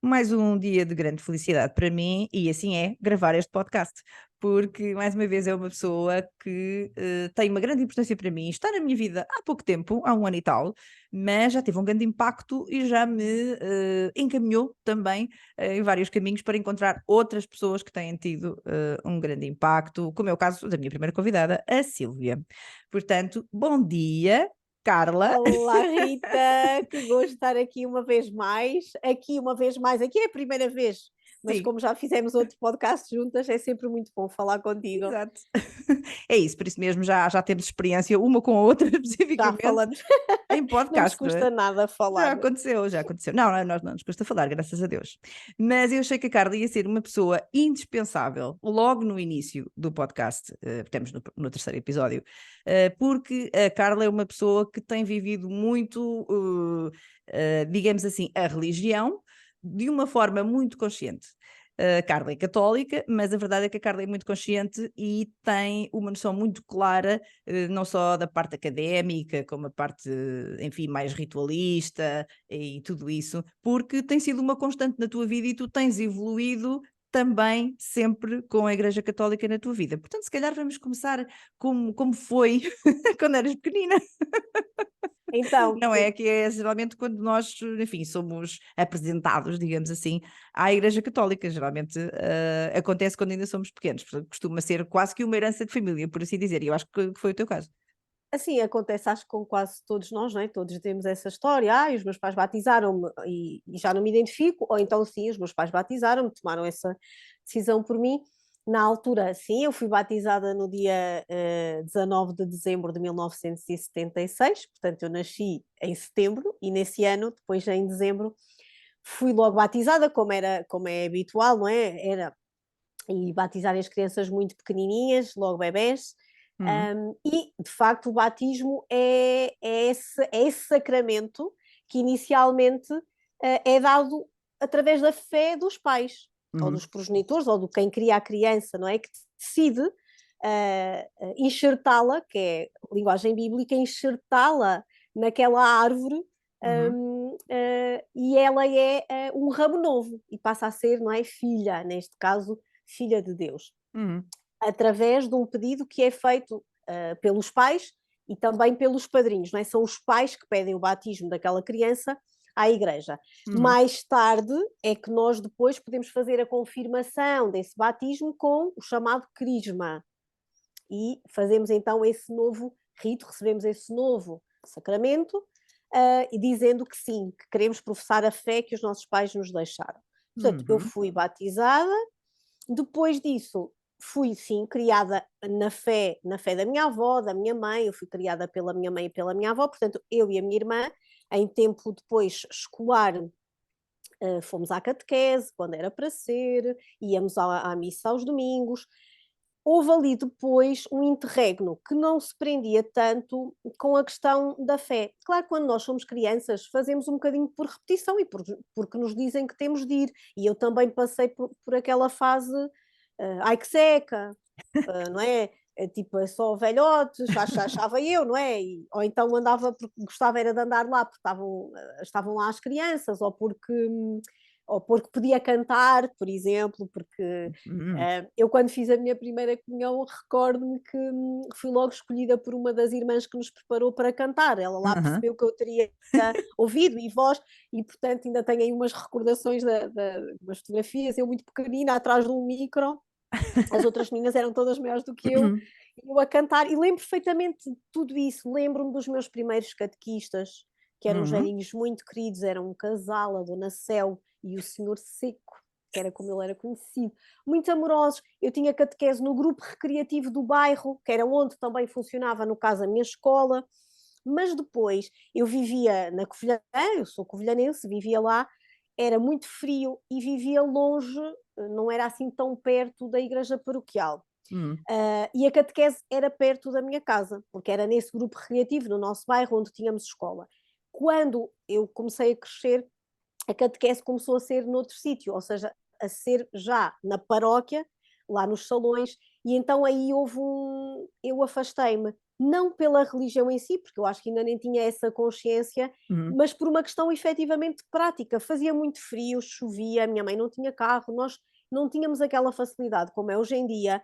mais um dia de grande felicidade para mim e assim é gravar este podcast, porque mais uma vez é uma pessoa que tem uma grande importância para mim, está na minha vida há pouco tempo, há um ano e tal, mas já teve um grande impacto e já me encaminhou também em vários caminhos para encontrar outras pessoas que têm tido um grande impacto, como é o caso da minha primeira convidada, a Sílvia. Portanto, bom dia, Carla. Olá Rita, que gosto de estar aqui uma vez mais, aqui é a primeira vez, mas Sim. como já fizemos outro podcast juntas, é sempre muito bom falar contigo. Exato. É isso, por isso mesmo já temos experiência uma com a outra, Já especificamente falamos, em não nos podcast, não é? custa nada falar. Já aconteceu, já aconteceu. Não, nós não nos custa falar, graças a Deus. Mas eu achei que a Carla ia ser uma pessoa indispensável logo no início do podcast, estamos no terceiro episódio, porque a Carla é uma pessoa que tem vivido muito, digamos assim, a religião de uma forma muito consciente. A Carla é católica, mas a verdade é que a Carla é muito consciente e tem uma noção muito clara, não só da parte académica, como a parte, enfim, mais ritualista e tudo isso, porque tem sido uma constante na tua vida e tu tens evoluído também sempre com a Igreja Católica na tua vida. Portanto, se calhar vamos começar como foi quando eras pequenina. Então, Não é? Que é geralmente quando nós, enfim, somos apresentados, digamos assim, à Igreja Católica. Geralmente acontece quando ainda somos pequenos, portanto, costuma ser quase que uma herança de família, por assim dizer, e eu acho que foi o teu caso. assim acontece acho que com quase todos nós, não é? Todos temos essa história, os meus pais batizaram-me e já não me identifico, ou então sim, os meus pais batizaram-me, tomaram essa decisão por mim. Na altura, sim, eu fui batizada no dia 19 de dezembro de 1976, portanto eu nasci em setembro e nesse ano, depois em dezembro, fui logo batizada, como é habitual, não é? Era e batizarem as crianças muito pequenininhas, logo bebés. Hum, E, de facto, o batismo é esse sacramento que inicialmente é dado através da fé dos pais, ou uhum, dos progenitores, ou de quem cria a criança, não é? Que decide enxertá-la, que é linguagem bíblica, enxertá-la naquela árvore. uhum, E ela é um ramo novo e passa a ser, não é, filha, neste caso, filha de Deus, uhum, através de um pedido que é feito pelos pais e também pelos padrinhos, não é? São os pais que pedem o batismo daquela criança à igreja. uhum, Mais tarde é que nós depois podemos fazer a confirmação desse batismo com o chamado crisma e fazemos então esse novo rito, recebemos esse novo sacramento e dizendo que sim, que queremos professar a fé que os nossos pais nos deixaram. Portanto, eu uhum, fui batizada. Depois disso, fui sim criada na fé da minha avó, da minha mãe, eu fui criada pela minha mãe e pela minha avó, portanto, eu e a minha irmã, em tempo depois escolar, fomos à catequese, quando era para ser, íamos à missa aos domingos. Houve ali depois um interregno que não se prendia tanto com a questão da fé. Claro que quando nós somos crianças fazemos um bocadinho por repetição e porque nos dizem que temos de ir. E eu também passei por aquela fase, ai que seca, não é? É tipo, é só velhotes, achava eu, não é? Ou então andava porque gostava era de andar lá, porque estavam lá as crianças, ou porque podia cantar, por exemplo, porque uhum, eu quando fiz a minha primeira comunhão recordo-me que fui logo escolhida por uma das irmãs que nos preparou para cantar, ela lá uhum. percebeu que eu teria ouvido e voz, e portanto ainda tenho aí umas recordações, umas fotografias, eu muito pequenina, atrás de um micro, as outras meninas eram todas maiores do que eu a cantar, e lembro perfeitamente de tudo isso. Lembro-me dos meus primeiros catequistas, que eram uns Uhum. velhinhos muito queridos, eram um casal, a Dona Céu e o Senhor Seco, que era como ele era conhecido, muito amorosos. Eu tinha catequese no grupo recreativo do bairro, que era onde também funcionava, no caso, a minha escola, mas depois eu vivia na Covilhã, eu sou covilhanense, vivia lá, era muito frio e vivia longe, não era assim tão perto da igreja paroquial. Uhum. E a catequese era perto da minha casa, porque era nesse grupo recreativo, no nosso bairro, onde tínhamos escola. Quando eu comecei a crescer, a catequese começou a ser noutro sítio, ou seja, a ser já na paróquia, lá nos salões, e então aí eu afastei-me. não pela religião em si, porque eu acho que ainda nem tinha essa consciência, mas por uma questão efetivamente prática. Fazia muito frio, chovia, a minha mãe não tinha carro, nós não tínhamos aquela facilidade como é hoje em dia,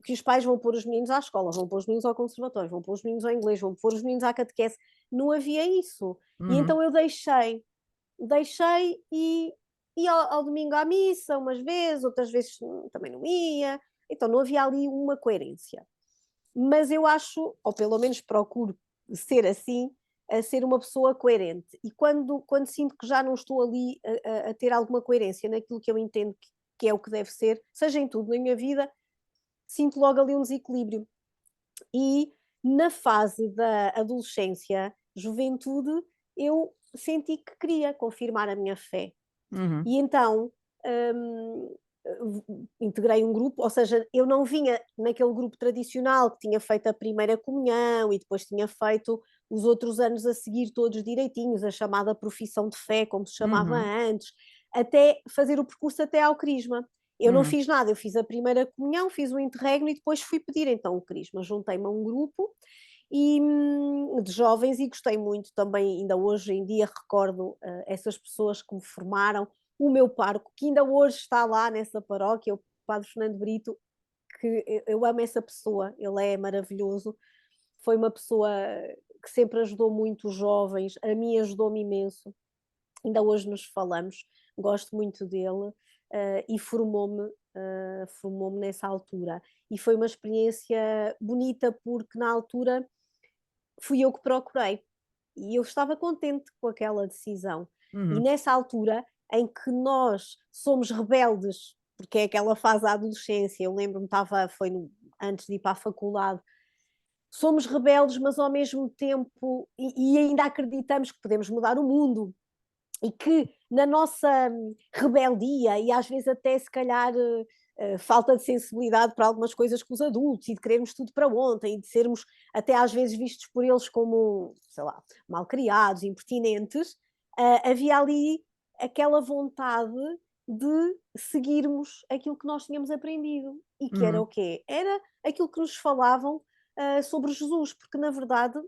que os pais vão pôr os meninos à escola, vão pôr os meninos ao conservatório, vão pôr os meninos ao inglês, vão pôr os meninos à catequese. Não havia isso. E então eu deixei e ia ao domingo à missa umas vezes, outras vezes também não ia. Então não havia ali uma coerência. Mas eu acho, ou pelo menos procuro ser assim, a ser uma pessoa coerente. E quando sinto que já não estou ali a ter alguma coerência naquilo que eu entendo que é o que deve ser, seja em tudo na minha vida, sinto logo ali um desequilíbrio. E na fase da adolescência, juventude, eu senti que queria confirmar a minha fé. E então integrei um grupo, ou seja, eu não vinha naquele grupo tradicional que tinha feito a primeira comunhão e depois tinha feito os outros anos a seguir todos direitinhos, a chamada profissão de fé, como se chamava antes, até fazer o percurso até ao crisma. Eu não fiz nada, eu fiz a primeira comunhão, fiz o interregno e depois fui pedir então o crisma. Juntei-me a um grupo de jovens e gostei muito também, ainda hoje em dia recordo essas pessoas que me formaram, o meu parco, que ainda hoje está lá nessa paróquia, o Padre Fernando Brito, que eu amo essa pessoa, ele é maravilhoso, foi uma pessoa que sempre ajudou muito os jovens, a mim ajudou-me imenso, ainda hoje nos falamos, gosto muito dele e formou-me nessa altura. E foi uma experiência bonita porque na altura fui eu que procurei e eu estava contente com aquela decisão. E nessa altura em que nós somos rebeldes, porque é aquela fase da adolescência, eu lembro-me, antes de ir para a faculdade, somos rebeldes, mas ao mesmo tempo, e ainda acreditamos que podemos mudar o mundo, e que na nossa rebeldia, e às vezes até se calhar falta de sensibilidade para algumas coisas com os adultos, e de querermos tudo para ontem, e de sermos até às vezes vistos por eles como, sei lá, malcriados, impertinentes, havia ali aquela vontade de seguirmos aquilo que nós tínhamos aprendido. E que era o quê? Era aquilo que nos falavam sobre Jesus, porque na verdade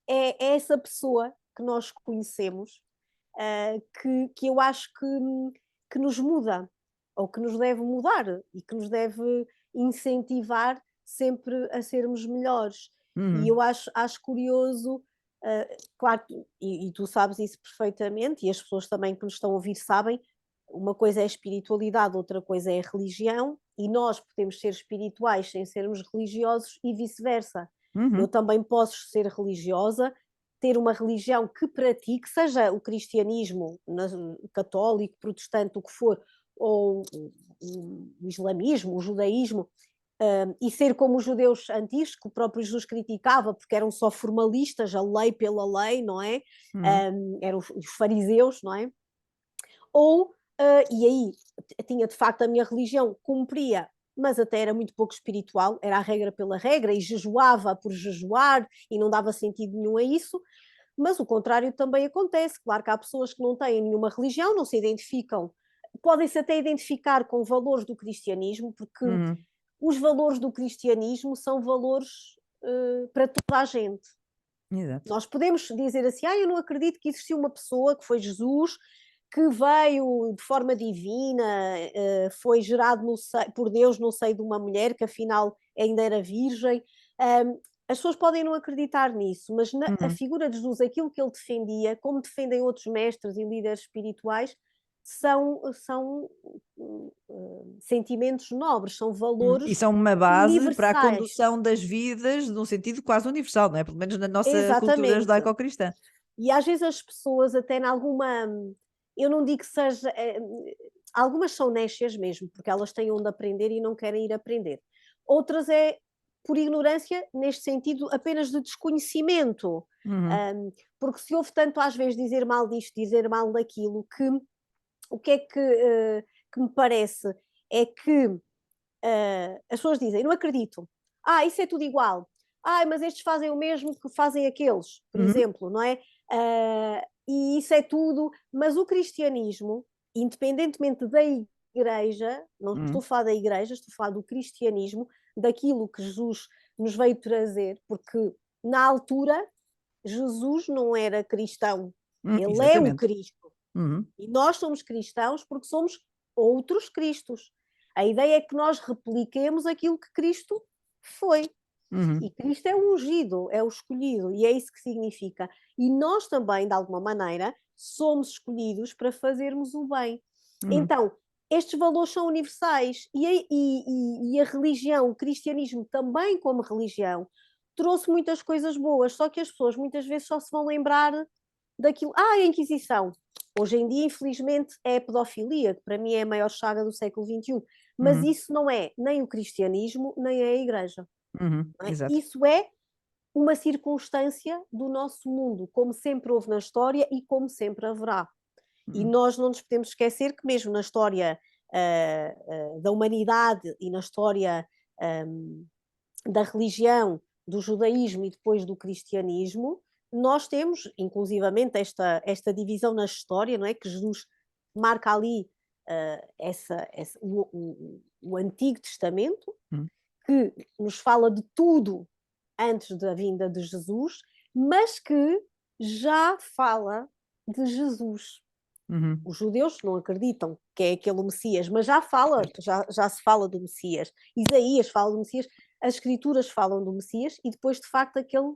é essa pessoa que nós conhecemos que eu acho que nos muda, ou que nos deve mudar e que nos deve incentivar sempre a sermos melhores. E eu acho curioso, claro, e tu sabes isso perfeitamente, e as pessoas também que nos estão a ouvir sabem, uma coisa é a espiritualidade, outra coisa é a religião, e nós podemos ser espirituais sem sermos religiosos e vice-versa. Eu também posso ser religiosa, ter uma religião que pratique, seja o cristianismo, católico, protestante, o que for, ou o islamismo, o judaísmo, e ser como os judeus antigos, que o próprio Jesus criticava, porque eram só formalistas, a lei pela lei, não é? Eram os fariseus, não é? Ou, e aí tinha de facto a minha religião, cumpria, mas até era muito pouco espiritual, era a regra pela regra, e jejuava por jejuar, e não dava sentido nenhum a isso, mas o contrário também acontece. Claro que há pessoas que não têm nenhuma religião, não se identificam, podem-se até identificar com valores do cristianismo, porque os valores do cristianismo são valores para toda a gente. Exato. Nós podemos dizer assim, eu não acredito que existiu uma pessoa que foi Jesus, que veio de forma divina, foi gerado por Deus no seio de uma mulher que afinal ainda era virgem. As pessoas podem não acreditar nisso, mas a figura de Jesus, aquilo que ele defendia, como defendem outros mestres e líderes espirituais, são sentimentos nobres, são valores E são uma base para a universais. condução das vidas num sentido quase universal, não é? Pelo menos na nossa cultura Exatamente. judaico-cristã. E às vezes as pessoas até em alguma, eu não digo que seja, algumas são nécias mesmo, porque elas têm onde aprender e não querem ir aprender. Outras é por ignorância, neste sentido apenas de desconhecimento. Porque se ouve tanto às vezes dizer mal disto, dizer mal daquilo, que o que é que me parece é que as pessoas dizem, não acredito, isso é tudo igual, mas estes fazem o mesmo que fazem aqueles, por exemplo, não é? E isso é tudo, mas o cristianismo, independentemente da igreja, não estou a falar da igreja, estou a falar do cristianismo, daquilo que Jesus nos veio trazer, porque na altura Jesus não era cristão, ele é o Exatamente. Cristo. Uhum. E nós somos cristãos porque somos outros Cristos. A ideia é que nós repliquemos aquilo que Cristo foi. Uhum. E Cristo é o ungido, é o escolhido, e é isso que significa. E nós também, de alguma maneira, somos escolhidos para fazermos o bem. Uhum. Então, estes valores são universais e a religião, o cristianismo também como religião, trouxe muitas coisas boas, só que as pessoas muitas vezes só se vão lembrar daquilo. A Inquisição. Hoje em dia, infelizmente, é a pedofilia, que para mim é a maior chaga do século XXI. Mas Uhum. isso não é nem o cristianismo, nem a Igreja. Uhum. Não é? Exato. Isso é uma circunstância do nosso mundo, como sempre houve na história e como sempre haverá. E Uhum. nós não nos podemos esquecer que mesmo na história da humanidade e na história da religião, do judaísmo e depois do cristianismo, nós temos, inclusivamente, esta divisão na história, não é? Que Jesus marca ali o Antigo Testamento, Uhum. que nos fala de tudo antes da vinda de Jesus, mas que já fala de Jesus. Uhum. Os judeus não acreditam que é aquele o Messias, mas já se fala do Messias. Isaías fala do Messias, as Escrituras falam do Messias e depois, de facto, aquele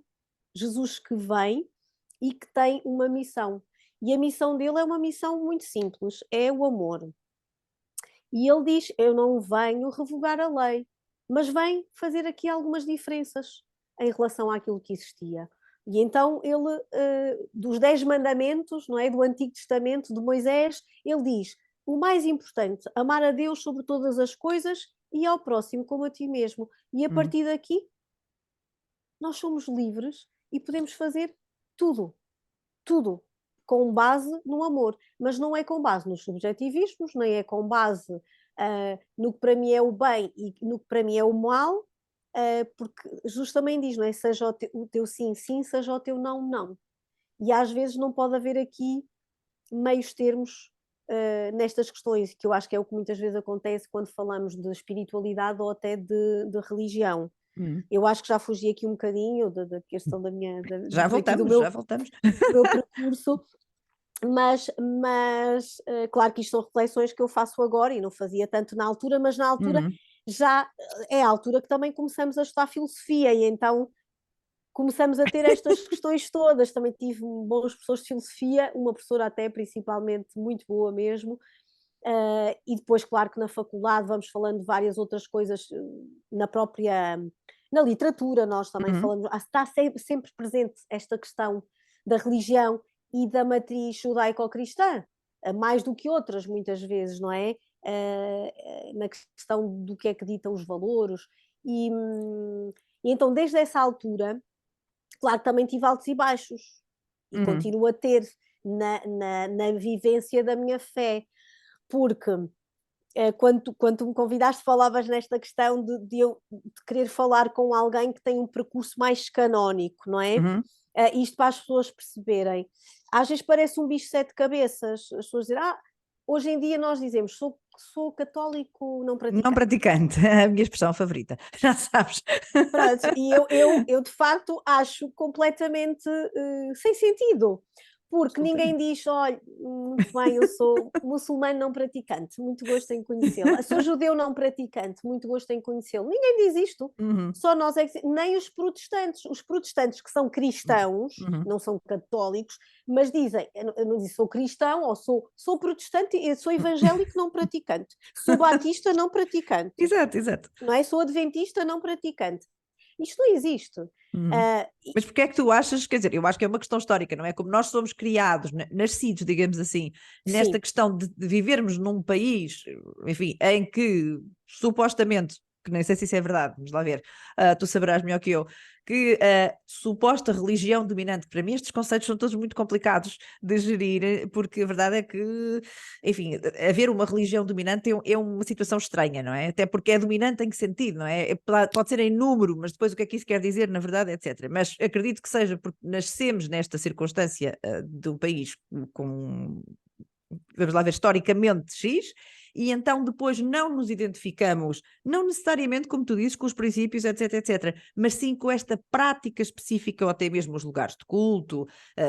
Jesus que vem e que tem uma missão. E a missão dele é uma missão muito simples, é o amor. E ele diz: eu não venho revogar a lei, mas venho fazer aqui algumas diferenças em relação àquilo que existia. E então ele, dos 10 mandamentos, não é, do Antigo Testamento, de Moisés, ele diz: o mais importante, amar a Deus sobre todas as coisas e ao próximo como a ti mesmo. E a Uhum. partir daqui, nós somos livres e podemos fazer tudo, tudo, com base no amor. Mas não é com base nos subjetivismos, nem é com base no que para mim é o bem e no que para mim é o mal, porque justamente diz, não é? Seja o teu sim, sim, seja o teu não, não. E às vezes não pode haver aqui meios termos nestas questões, que eu acho que é o que muitas vezes acontece quando falamos de espiritualidade ou até de religião. Uhum. Eu acho que já fugi aqui um bocadinho da questão Já daqui voltamos, já voltamos. do meu percurso, mas claro que isto são reflexões que eu faço agora e não fazia tanto na altura, mas na altura Uhum. já é a altura que também começamos a estudar filosofia e então começamos a ter estas questões todas. Também tive bons professores de filosofia, uma professora até principalmente muito boa mesmo, e depois, claro que na faculdade vamos falando de várias outras coisas na própria, na literatura nós também Uhum. falamos, está sempre presente esta questão da religião e da matriz judaico-cristã, mais do que outras muitas vezes, não é? Na questão do que é que ditam os valores e então desde essa altura, claro que também tive altos e baixos e Uhum. continuo a ter na vivência da minha fé, porque quando tu me convidaste, falavas nesta questão de querer falar com alguém que tem um percurso mais canónico, não é? Uhum. Isto para as pessoas perceberem. Às vezes parece um bicho de sete cabeças, as pessoas dizem, hoje em dia nós dizemos, sou católico não Não praticante. praticante, a minha expressão favorita, já sabes. Pronto, e eu de facto acho completamente sem sentido, porque ninguém Absolutamente. diz, olha, muito bem, eu sou muçulmano não praticante, muito gosto em conhecê-lo. Sou judeu não praticante, muito gosto em conhecê-lo. Ninguém diz isto, Uhum. só nós é que, nem os protestantes que são cristãos, Uhum. não são católicos, mas dizem, eu não digo sou cristão, ou sou protestante, eu sou evangélico não praticante, sou batista não praticante, Exato, exato. não é? Sou adventista não praticante. Isto não existe. Uhum. Mas porque é que tu achas, quer dizer, eu acho que é uma questão histórica, não é? Como nós somos criados, nascidos, digamos assim, nesta Sim, questão de vivermos num país, enfim, em que supostamente, que nem sei se isso é verdade, vamos lá ver, tu saberás melhor que eu, que a suposta religião dominante, para mim estes conceitos são todos muito complicados de gerir, porque a verdade é que, enfim, haver uma religião dominante é uma situação estranha, não é? Até porque é dominante em que sentido, não é? Pode ser em número, mas depois o que é que isso quer dizer, na verdade, etc. Mas acredito que seja porque nascemos nesta circunstância de um país com, vamos lá ver, historicamente X, e então depois não nos identificamos, não necessariamente, como tu dizes, com os princípios, etc, etc, mas sim com esta prática específica, ou até mesmo os lugares de culto,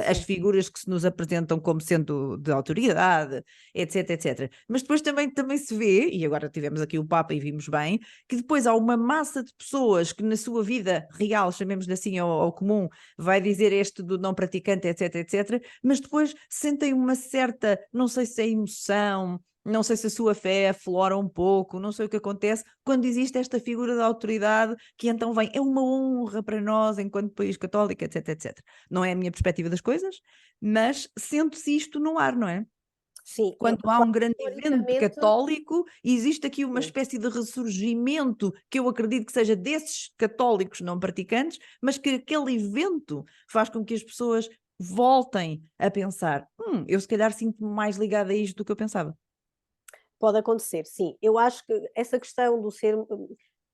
as figuras que se nos apresentam como sendo de autoridade, etc, etc. Mas depois também se vê, e agora tivemos aqui o Papa e vimos bem, que depois há uma massa de pessoas que na sua vida real, chamemos-lhe assim, ao comum, vai dizer este do não praticante, etc, etc, mas depois sentem uma certa, não sei se é emoção, não sei se a sua fé aflora um pouco, não sei o que acontece, quando existe esta figura da autoridade que então vem, é uma honra para nós enquanto país católico, etc, etc. Não é a minha perspectiva das coisas, mas sente-se isto no ar, não é? Sim, Quando há um grande evento historicamente, católico, existe aqui uma sim. espécie de ressurgimento, que eu acredito que seja desses católicos não praticantes, mas que aquele evento faz com que as pessoas voltem a pensar, eu se calhar sinto-me mais ligada a isto do que eu pensava. Pode acontecer, sim. Eu acho que essa questão do ser.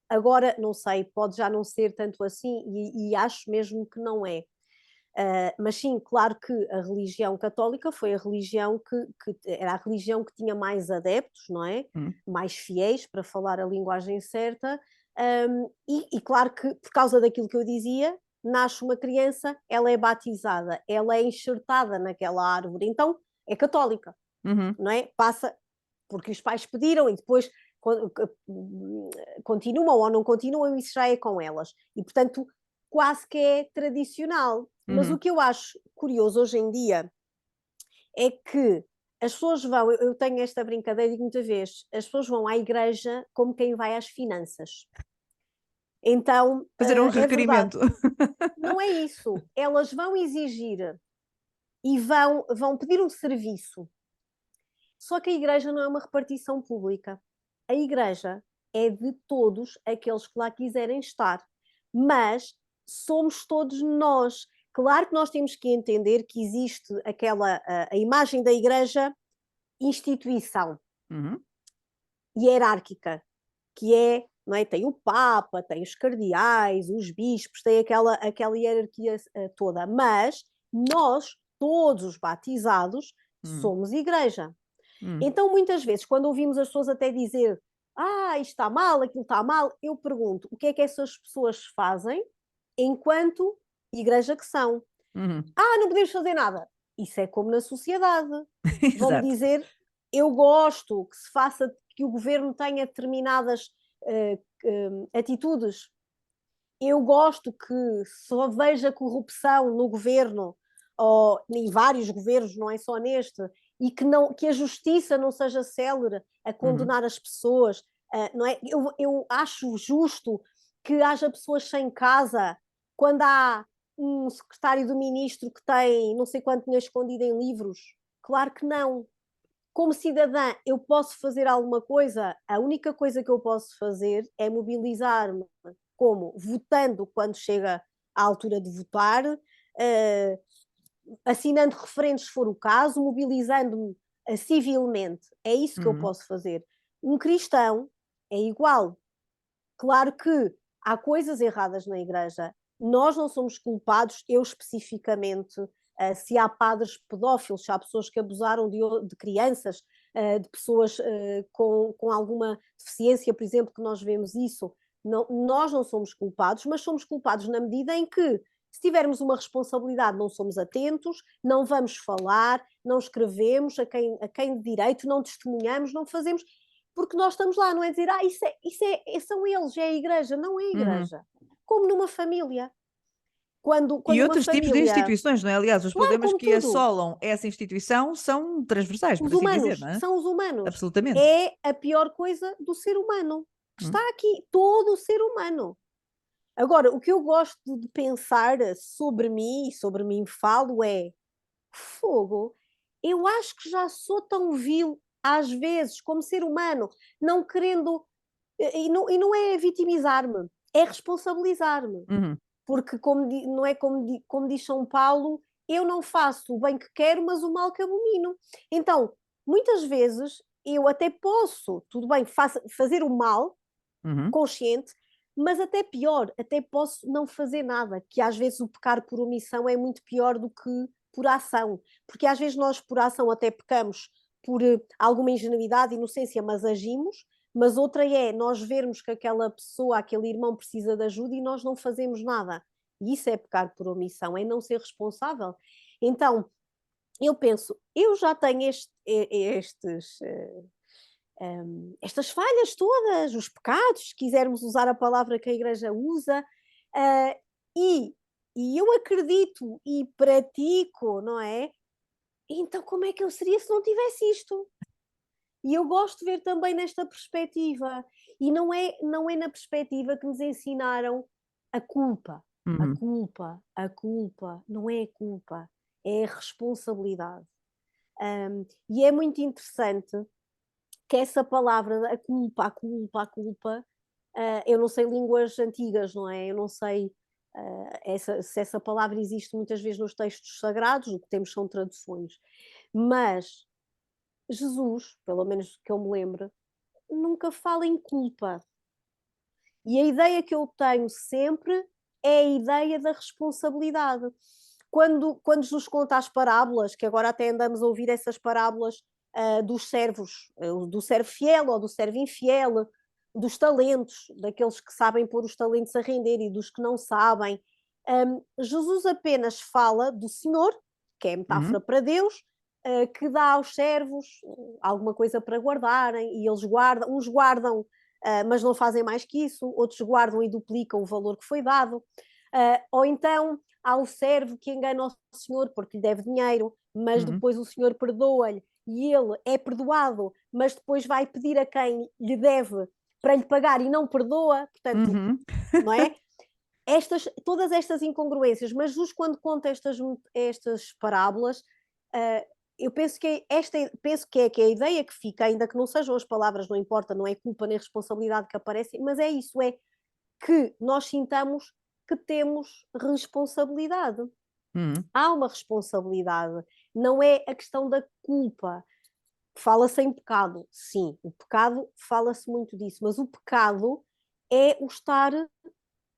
Agora, não sei, pode já não ser tanto assim, e acho mesmo que não é. Mas sim, claro que a religião católica foi a religião que era a religião que tinha mais adeptos, não é? Hum, Mais fiéis, para falar a linguagem certa, e claro que por causa daquilo que eu dizia, nasce uma criança, ela é batizada, ela é enxertada naquela árvore, então é católica, uhum, não é? Passa porque os pais pediram e depois continuam ou não continuam, isso já é com elas. E, portanto, quase que é tradicional. Mas o uhum. que eu acho curioso hoje em dia é que as pessoas vão, eu tenho esta brincadeira, digo muitas vezes, as pessoas vão à igreja como quem vai às finanças. Então, Fazer um é verdade, requerimento. não é isso. Elas vão exigir e vão pedir um serviço. Só que a igreja não é uma repartição pública. A igreja é de todos aqueles que lá quiserem estar. Mas somos todos nós. Claro que nós temos que entender que existe a imagem da igreja instituição Uhum, hierárquica, que é, não é, tem o Papa, tem os cardeais, os bispos, tem aquela hierarquia toda. Mas nós, todos os batizados, uhum, somos igreja. uhum. Então, muitas vezes, quando ouvimos as pessoas até dizer isto está mal, aquilo está mal, eu pergunto o que é que essas pessoas fazem enquanto igreja que são? Uhum. Não podemos fazer nada. Isso é como na sociedade. Vão-me Exato. dizer, eu gosto que se faça, que o governo tenha determinadas atitudes. Eu gosto que só veja corrupção no governo, ou em vários governos, não é só neste, e que a justiça não seja célere a Uhum, condenar as pessoas. Não é? Eu acho justo que haja pessoas sem casa quando há um secretário do ministro que tem não sei quanto dinheiro escondido em livros. Claro que não. Como cidadã, eu posso fazer alguma coisa? A única coisa que eu posso fazer é mobilizar-me, como votando quando chega à altura de votar, assinando referendos se for o caso, mobilizando-me civilmente. É isso que eu uhum, posso fazer. Um cristão é igual. Claro que há coisas erradas na igreja. Nós não somos culpados, eu especificamente, se há padres pedófilos, se há pessoas que abusaram de crianças, de pessoas com alguma deficiência, por exemplo, que nós vemos isso. Não, nós não somos culpados, mas somos culpados na medida em que, se tivermos uma responsabilidade, não somos atentos, não vamos falar, não escrevemos a quem de direito, não testemunhamos, não fazemos porque nós estamos lá, não é dizer, são eles, é a igreja, não é a uhum. igreja. Como numa família. Quando E uma outros tipos de família, instituições, não é? Aliás, os claro, problemas como que tudo, assolam essa instituição são transversais, por os assim dizer, humanos não é? são os humanos. Absolutamente. É a pior coisa do ser humano, que está Hum, aqui, todo o ser humano. Agora, o que eu gosto de pensar sobre mim falo fogo, eu acho que já sou tão vil, às vezes, como ser humano, não querendo, e não é vitimizar-me, é responsabilizar-me. uhum, Porque não é como diz São Paulo, eu não faço o bem que quero, mas o mal que abomino. Então, muitas vezes eu até posso, tudo bem, fazer o mal uhum, consciente, mas até pior, até posso não fazer nada, que às vezes o pecar por omissão é muito pior do que por ação, porque às vezes nós por ação até pecamos alguma ingenuidade, inocência, mas agimos, mas outra é nós vermos que aquela pessoa, aquele irmão precisa de ajuda e nós não fazemos nada. E isso é pecar por omissão, é não ser responsável. Então, eu penso, eu já tenho estas falhas todas, os pecados, se quisermos usar a palavra que a Igreja usa, uh, e, e eu acredito e pratico, não é? Então como é que eu seria se não tivesse isto? E eu gosto de ver também nesta perspectiva. E não é na perspectiva que nos ensinaram a culpa. A culpa, a culpa. Não é a culpa, é a responsabilidade. E é muito interessante que essa palavra, a culpa, a culpa, a culpa, eu não sei línguas antigas, não é? Eu não sei se essa palavra existe muitas vezes nos textos sagrados, o que temos são traduções. Mas Jesus, pelo menos que eu me lembro, nunca fala em culpa. E a ideia que eu tenho sempre é a ideia da responsabilidade. Quando Jesus conta as parábolas, que agora até andamos a ouvir essas parábolas dos servos, do servo fiel ou do servo infiel, dos talentos, daqueles que sabem pôr os talentos a render e dos que não sabem. Jesus apenas fala do Senhor, que é metáfora para Deus, que dá aos servos alguma coisa para guardarem, e eles guardam, uns guardam, mas não fazem mais que isso, outros guardam e duplicam o valor que foi dado. Ou então há o servo que engana o senhor porque lhe deve dinheiro, mas depois o senhor perdoa-lhe e ele é perdoado, mas depois vai pedir a quem lhe deve para lhe pagar e não perdoa, portanto, não é? Todas estas incongruências, mas Jesus quando conta estas parábolas, eu penso que que a ideia que fica, ainda que não sejam as palavras, não importa, não é culpa nem responsabilidade que aparecem, mas é isso, é que nós sintamos que temos responsabilidade. Há uma responsabilidade, não é a questão da culpa. Fala-se em pecado, sim, o pecado fala-se muito disso, mas o pecado é o estar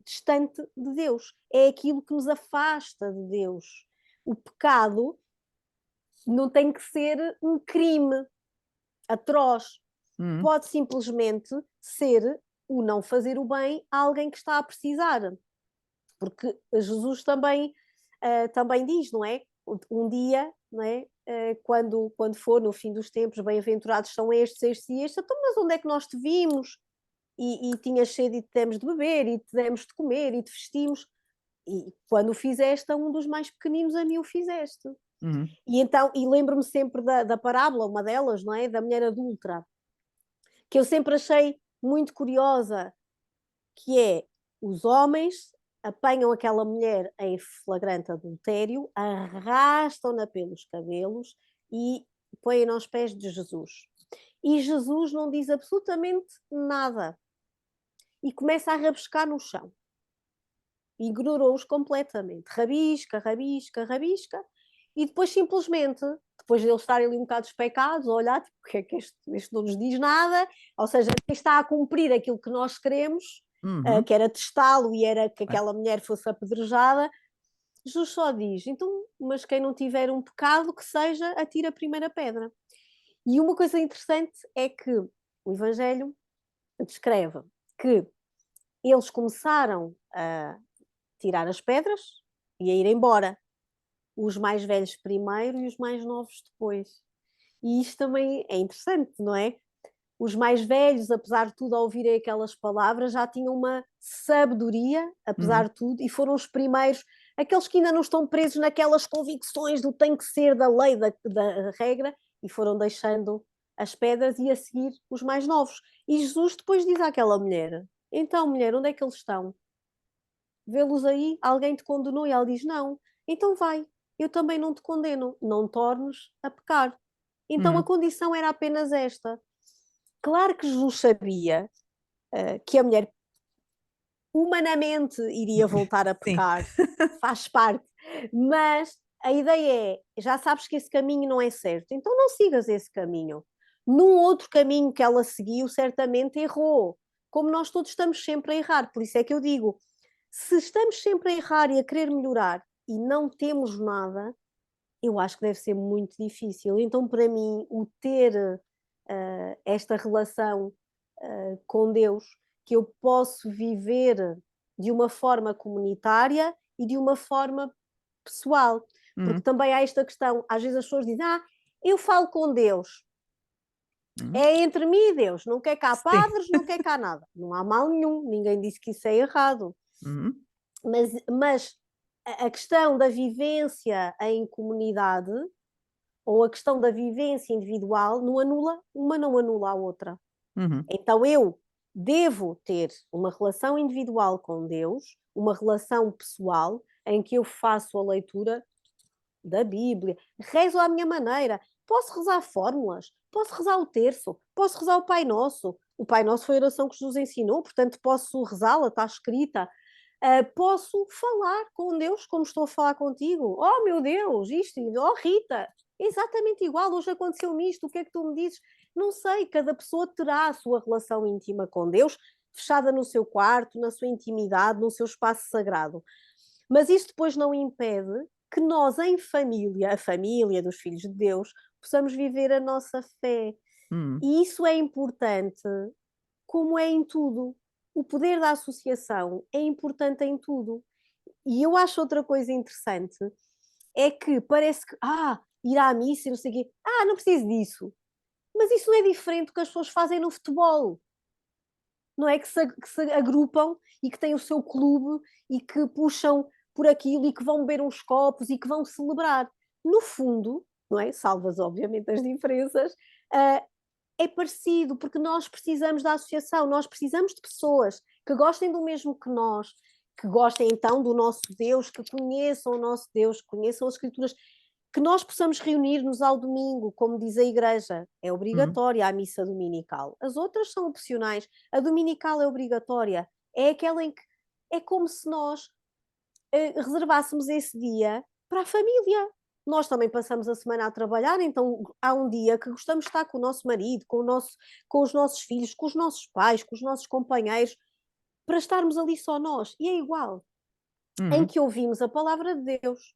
distante de Deus, é aquilo que nos afasta de Deus. O pecado não tem que ser um crime atroz, pode simplesmente ser o não fazer o bem a alguém que está a precisar, porque Jesus também diz, não é? Um dia, não é? Quando for no fim dos tempos, bem-aventurados são estes e estes, então, mas onde é que nós te vimos? E tinhas sede e te demos de beber, e te demos de comer, e te vestimos, e quando o fizeste a um dos mais pequeninos, a mim o fizeste. E então, e lembro-me sempre da parábola, uma delas, não é? Da mulher adúltera, que eu sempre achei muito curiosa, que é, os homens apanham aquela mulher em flagrante adultério, arrastam-na pelos cabelos e põem-na aos pés de Jesus. E Jesus não diz absolutamente nada. E começa a rabiscar no chão. Ignorou-os completamente. Rabisca, rabisca, rabisca. E depois simplesmente, depois de eles estarem ali um bocado despecados, a olhar, tipo, porque é que este não nos diz nada, ou seja, está a cumprir aquilo que nós queremos, que era testá-lo e era que aquela mulher fosse apedrejada. Jesus só diz, então, mas quem não tiver um pecado, que seja, atira a primeira pedra. E uma coisa interessante é que o Evangelho descreve que eles começaram a tirar as pedras e a ir embora. Os mais velhos primeiro e os mais novos depois. E isto também é interessante, não é? Os mais velhos, apesar de tudo, ao ouvirem aquelas palavras, já tinham uma sabedoria, apesar de tudo, e foram os primeiros, aqueles que ainda não estão presos naquelas convicções do tem que ser, da lei, da regra, e foram deixando as pedras e a seguir os mais novos. E Jesus depois diz àquela mulher, então mulher, onde é que eles estão? Vê-los aí, alguém te condenou? E ela diz, não. Então vai, eu também não te condeno, não tornes a pecar. Então a condição era apenas esta. Claro que Jesus sabia que a mulher humanamente iria voltar a pecar, faz parte, mas a ideia é, já sabes que esse caminho não é certo, então não sigas esse caminho. Num outro caminho que ela seguiu, certamente errou, como nós todos estamos sempre a errar, por isso é que eu digo, se estamos sempre a errar e a querer melhorar e não temos nada, eu acho que deve ser muito difícil. Então, para mim, o ter esta relação com Deus, que eu posso viver de uma forma comunitária e de uma forma pessoal. Porque também há esta questão, às vezes as pessoas dizem, eu falo com Deus. É entre mim e Deus, não quer cá padres, não quer cá nada. Não há mal nenhum, ninguém disse que isso é errado. Mas a questão da vivência em comunidade ou a questão da vivência individual não anula, uma não anula a outra. Então eu devo ter uma relação individual com Deus, uma relação pessoal, em que eu faço a leitura da Bíblia, rezo à minha maneira, posso rezar fórmulas, posso rezar o terço, posso rezar o Pai Nosso. O Pai Nosso foi a oração que Jesus ensinou, portanto posso rezá-la, está escrita. Posso falar com Deus como estou a falar contigo. Oh meu Deus, isto, oh Rita, exatamente igual, hoje aconteceu-me isto, o que é que tu me dizes? Não sei, cada pessoa terá a sua relação íntima com Deus, fechada no seu quarto, na sua intimidade, no seu espaço sagrado. Mas isso depois não impede que nós, em família, a família dos filhos de Deus, possamos viver a nossa fé. E isso é importante, como é em tudo. O poder da associação é importante em tudo. E eu acho outra coisa interessante, é que parece que, ir à missa e não sei o quê, não preciso disso. Mas isso não é diferente do que as pessoas fazem no futebol. Não é que se agrupam e que têm o seu clube e que puxam por aquilo e que vão beber uns copos e que vão celebrar. No fundo, não é? Salvas obviamente as diferenças, é parecido, porque nós precisamos da associação, nós precisamos de pessoas que gostem do mesmo que nós, que gostem então do nosso Deus, que conheçam o nosso Deus, que conheçam as Escrituras, que nós possamos reunir-nos ao domingo, como diz a Igreja, é obrigatória a missa dominical. As outras são opcionais, a dominical é obrigatória, é aquela em que é como se nós reservássemos esse dia para a família. Nós também passamos a semana a trabalhar, então há um dia que gostamos de estar com o nosso marido, com os nossos filhos, com os nossos pais, com os nossos companheiros, para estarmos ali só nós. E é igual, em que ouvimos a palavra de Deus,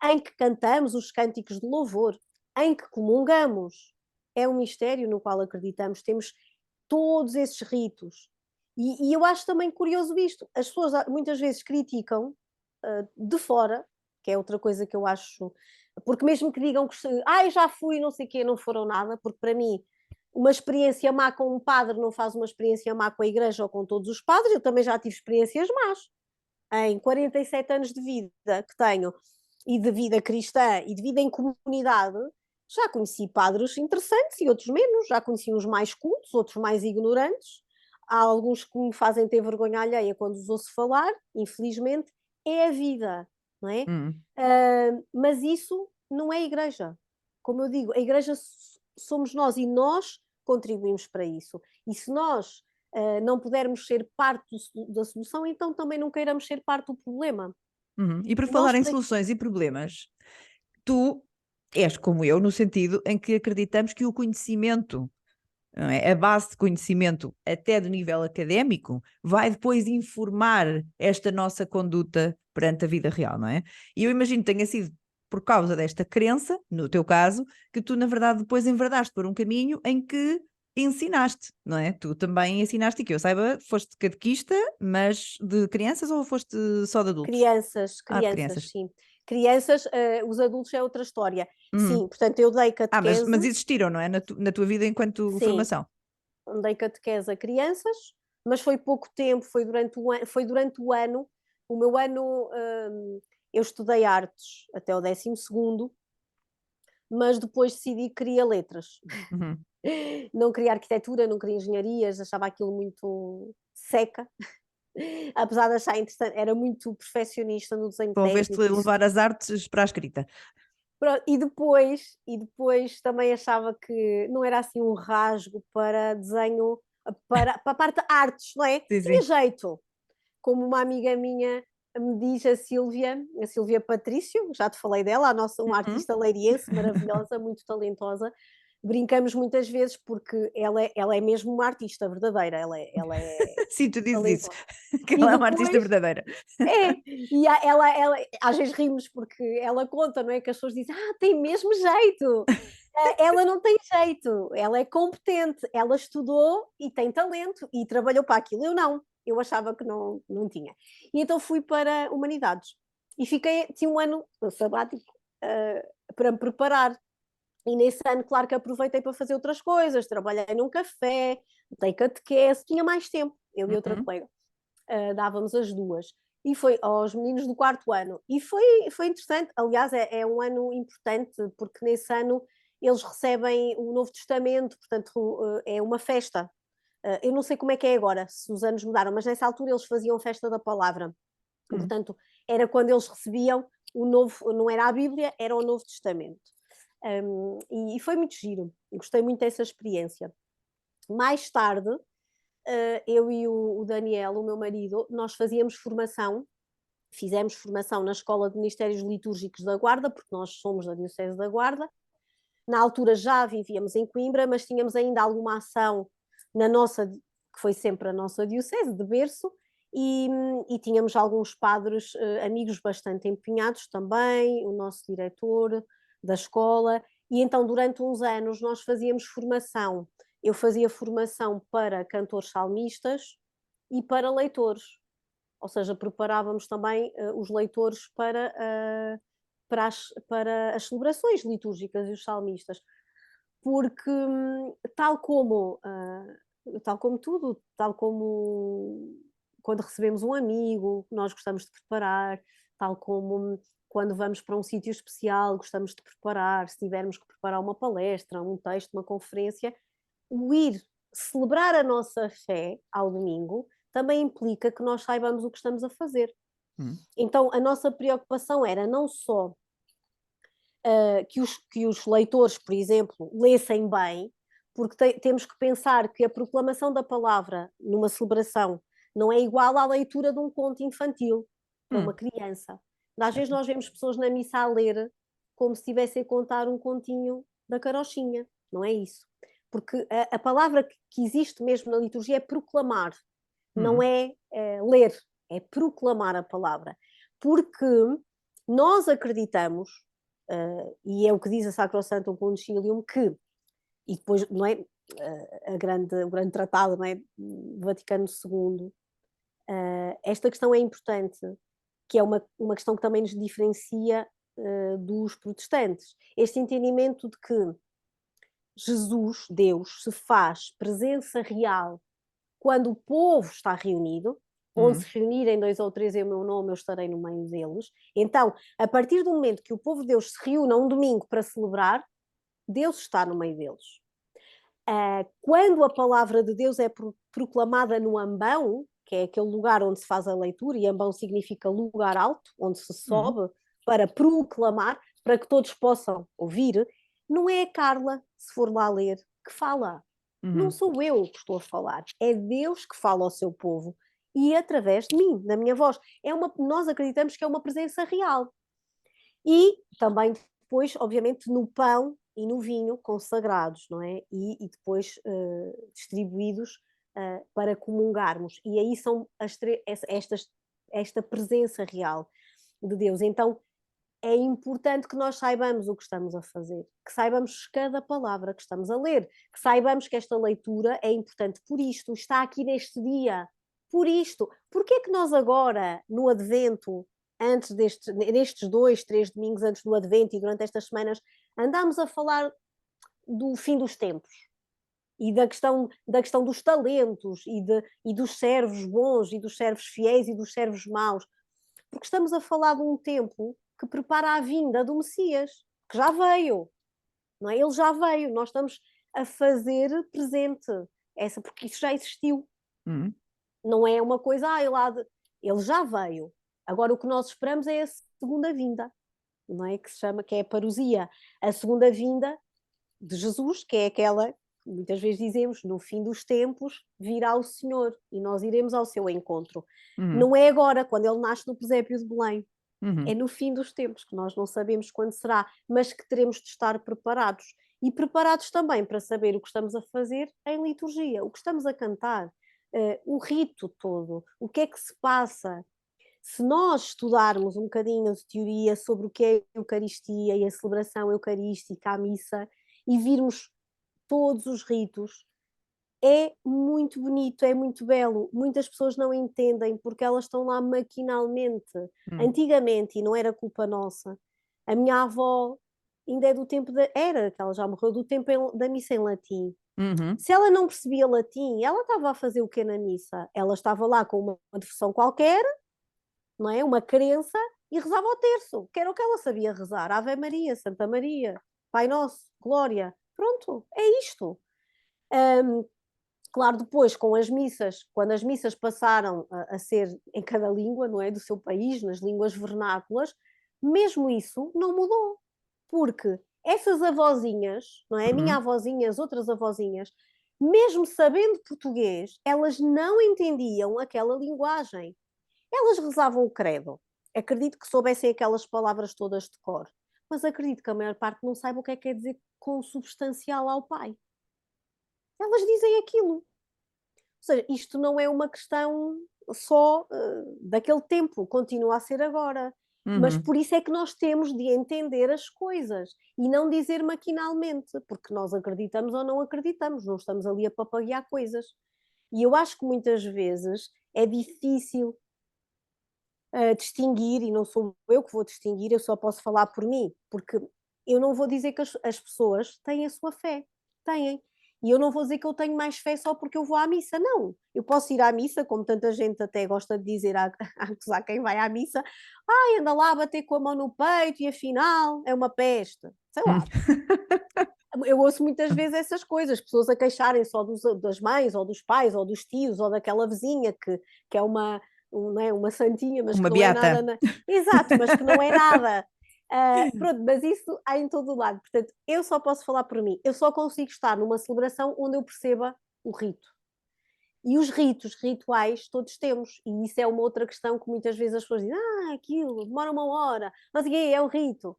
em que cantamos os cânticos de louvor, em que comungamos. É um mistério no qual acreditamos, temos todos esses ritos. E eu acho também curioso isto. As pessoas muitas vezes criticam de fora, que é outra coisa que eu acho, porque mesmo que digam que já fui, não sei o quê, não foram nada, porque para mim uma experiência má com um padre não faz uma experiência má com a igreja ou com todos os padres. Eu também já tive experiências más. Em 47 anos de vida que tenho, e de vida cristã, e de vida em comunidade, já conheci padres interessantes e outros menos, já conheci uns mais cultos, outros mais ignorantes. Há alguns que me fazem ter vergonha alheia quando os ouço falar, infelizmente, é a vida, não é? Mas isso não é a igreja. Como eu digo, a igreja somos nós e nós contribuímos para isso. E se nós não pudermos ser parte da solução, então também não queiramos ser parte do problema. E por falar em soluções e problemas, tu és como eu, no sentido em que acreditamos que o conhecimento, não é? A base de conhecimento, até do nível académico, vai depois informar esta nossa conduta perante a vida real, não é? E eu imagino que tenha sido por causa desta crença, no teu caso, que tu, na verdade, depois enverdaste por um caminho em que ensinaste, não é? Tu também ensinaste, e que eu saiba, foste catequista, mas de crianças ou foste só de adultos? Crianças, De crianças. sim. Crianças, os adultos é outra história. Sim, portanto, eu dei catequese. Mas existiram, não é? Na tua vida enquanto formação. Dei catequese a crianças, mas foi pouco tempo, foi durante o ano. O meu ano, eu estudei artes até o 12º, mas depois decidi que queria letras. Não queria arquitetura, não queria engenharias, achava aquilo muito seca. Apesar de achar interessante, era muito perfeccionista no desenho Conveste técnico. levar as artes para a escrita. E depois também achava que não era assim um rasgo para desenho, para a parte de artes, não é? Tinha jeito. Como uma amiga minha me diz, a Silvia Patrício, já te falei dela, uma artista leiriense maravilhosa, muito talentosa, brincamos muitas vezes porque ela é mesmo uma artista verdadeira, ela é Sim, tu dizes isso, talentosa. que E ela é uma artista depois, verdadeira. ela, às vezes rimos porque ela conta, não é? Que as pessoas dizem, tem mesmo jeito. Ela não tem jeito, ela é competente, ela estudou e tem talento e trabalhou para aquilo. Eu não, eu achava que não tinha. E então fui para Humanidades e tinha um ano sabático para me preparar. E nesse ano, claro que aproveitei para fazer outras coisas, trabalhei num café, dei catequese, tinha mais tempo, eu e outra Uhum. colega, dávamos as duas. E foi aos meninos do 4º ano. E foi interessante, aliás, é um ano importante, porque nesse ano eles recebem o Novo Testamento, portanto é uma festa. Eu não sei como é que é agora, se os anos mudaram, mas nessa altura eles faziam festa da palavra. Portanto, era quando eles recebiam o novo, não era a Bíblia, era o Novo Testamento. E foi muito giro, eu gostei muito dessa experiência. Mais tarde, eu e o Daniel, o meu marido, nós fizemos formação na Escola de Ministérios Litúrgicos da Guarda, porque nós somos da Diocese da Guarda. Na altura já vivíamos em Coimbra, mas tínhamos ainda alguma ação na nossa, que foi sempre a nossa Diocese de berço, e tínhamos alguns padres amigos bastante empenhados também, o nosso diretor da escola, e então durante uns anos nós fazíamos formação. Eu fazia formação para cantores salmistas e para leitores, ou seja, preparávamos também os leitores para as celebrações litúrgicas e os salmistas, porque tal como tudo, tal como quando recebemos um amigo, nós gostamos de preparar, tal como quando vamos para um sítio especial, gostamos de preparar, se tivermos que preparar uma palestra, um texto, uma conferência, o ir celebrar a nossa fé ao domingo também implica que nós saibamos o que estamos a fazer. Então, a nossa preocupação era não só que os leitores, por exemplo, lessem bem, porque temos que pensar que a proclamação da palavra numa celebração não é igual à leitura de um conto infantil para uma criança. Às vezes nós vemos pessoas na missa a ler como se estivessem a contar um continho da carochinha. Não é isso. Porque a palavra que existe mesmo na liturgia é proclamar, não é ler, é proclamar a palavra. Porque nós acreditamos, e é o que diz a Sacrosanctum Concilium, que, e depois, não é, o grande tratado, não é, Vaticano II, esta questão é importante, que é uma questão que também nos diferencia dos protestantes. Este entendimento de que Jesus, Deus, se faz presença real quando o povo está reunido, onde se reunirem 2 ou 3 em meu nome, eu estarei no meio deles. Então, a partir do momento que o povo de Deus se reúne um domingo para celebrar, Deus está no meio deles. Quando a palavra de Deus é proclamada no ambão, que é aquele lugar onde se faz a leitura, e ambão significa lugar alto, onde se sobe para proclamar, para que todos possam ouvir, não é a Carla, se for lá ler, que fala. Não sou eu que estou a falar, é Deus que fala ao seu povo e através de mim, da minha voz. Nós acreditamos que é uma presença real. E também depois, obviamente, no pão e no vinho consagrados, não é? E depois distribuídos para comungarmos. E aí são esta presença real de Deus. Então, é importante que nós saibamos o que estamos a fazer, que saibamos cada palavra que estamos a ler, que saibamos que esta leitura é importante por isto, está aqui neste dia, por isto. Porquê é que nós agora, no Advento, nestes 2, 3 domingos antes do Advento e durante estas semanas, andamos a falar do fim dos tempos e da questão dos talentos e dos servos bons e dos servos fiéis e dos servos maus? Porque estamos a falar de um tempo que prepara a vinda do Messias, que já veio, não é? Ele já veio, nós estamos a fazer presente, porque isso já existiu. Não é uma coisa, ele já veio. Agora o que nós esperamos é a segunda vinda, não é? Que é a parousia. A segunda vinda de Jesus, que é aquela que muitas vezes dizemos, no fim dos tempos virá o Senhor e nós iremos ao seu encontro. Não é agora, quando ele nasce no presépio de Belém. É no fim dos tempos, que nós não sabemos quando será, mas que teremos de estar preparados. e preparados também para saber o que estamos a fazer em liturgia, o que estamos a cantar, o rito todo, o que é que se passa. Se nós estudarmos um bocadinho de teoria sobre o que é a Eucaristia e a celebração eucarística, a missa, e virmos todos os ritos, é muito bonito, é muito belo. Muitas pessoas não entendem porque elas estão lá maquinalmente. Antigamente, e não era culpa nossa, a minha avó ainda é do tempo era, que ela já morreu, do tempo da missa em latim. Uhum. Se ela não percebia latim, ela estava a fazer o que na missa? Ela estava lá com uma devoção qualquer, não é? Uma crença, e rezava o terço, que era o que ela sabia rezar. Ave Maria, Santa Maria, Pai Nosso, Glória. Pronto, é isto. Claro, depois com as missas, quando as missas passaram a ser em cada língua, não é, do seu país, nas línguas vernáculas, mesmo isso não mudou, porque essas avózinhas, não é, a minha avózinha, as outras avózinhas, mesmo sabendo português, elas não entendiam aquela linguagem. Elas rezavam o credo. Acredito que soubessem aquelas palavras todas de cor, mas acredito que a maior parte não saiba o que é quer dizer consubstancial ao Pai. Elas dizem aquilo. Ou seja, isto não é uma questão só daquele tempo, continua a ser agora. Mas por isso é que nós temos de entender as coisas e não dizer maquinalmente, porque nós acreditamos ou não acreditamos, não estamos ali a papaguear coisas. E eu acho que muitas vezes é difícil distinguir, e não sou eu que vou distinguir, eu só posso falar por mim, porque eu não vou dizer que as pessoas têm a sua fé, têm. E eu não vou dizer que eu tenho mais fé só porque eu vou à missa, não. Eu posso ir à missa, como tanta gente até gosta de dizer a acusar quem vai à missa, ai, anda lá a bater com a mão no peito e afinal é uma peste. Sei lá. Eu ouço muitas vezes essas coisas, pessoas a queixarem só das mães, ou dos pais, ou dos tios, ou daquela vizinha que é uma santinha, mas Uma que não é beata. nada. Exato, mas que não é nada. Pronto, mas isso há em todo o lado. Portanto, eu só posso falar por mim. Eu só consigo estar numa celebração onde eu perceba o rito. E os ritos, rituais, todos temos. E isso é uma outra questão que muitas vezes as pessoas dizem: aquilo demora uma hora, mas é um rito.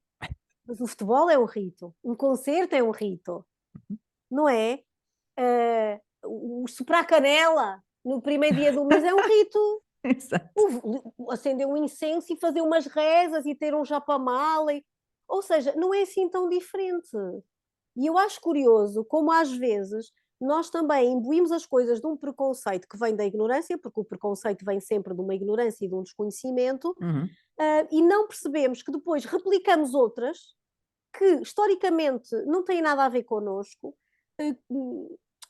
Mas o futebol é um rito, um concerto é um rito, não é? O soprar canela no primeiro dia do mês é um rito. Exato. Acender um incenso e fazer umas rezas e ter um japamala. Ou seja, não é assim tão diferente. E eu acho curioso como às vezes nós também imbuímos as coisas de um preconceito que vem da ignorância, porque o preconceito vem sempre de uma ignorância e de um desconhecimento, e não percebemos que depois replicamos outras que historicamente não têm nada a ver connosco,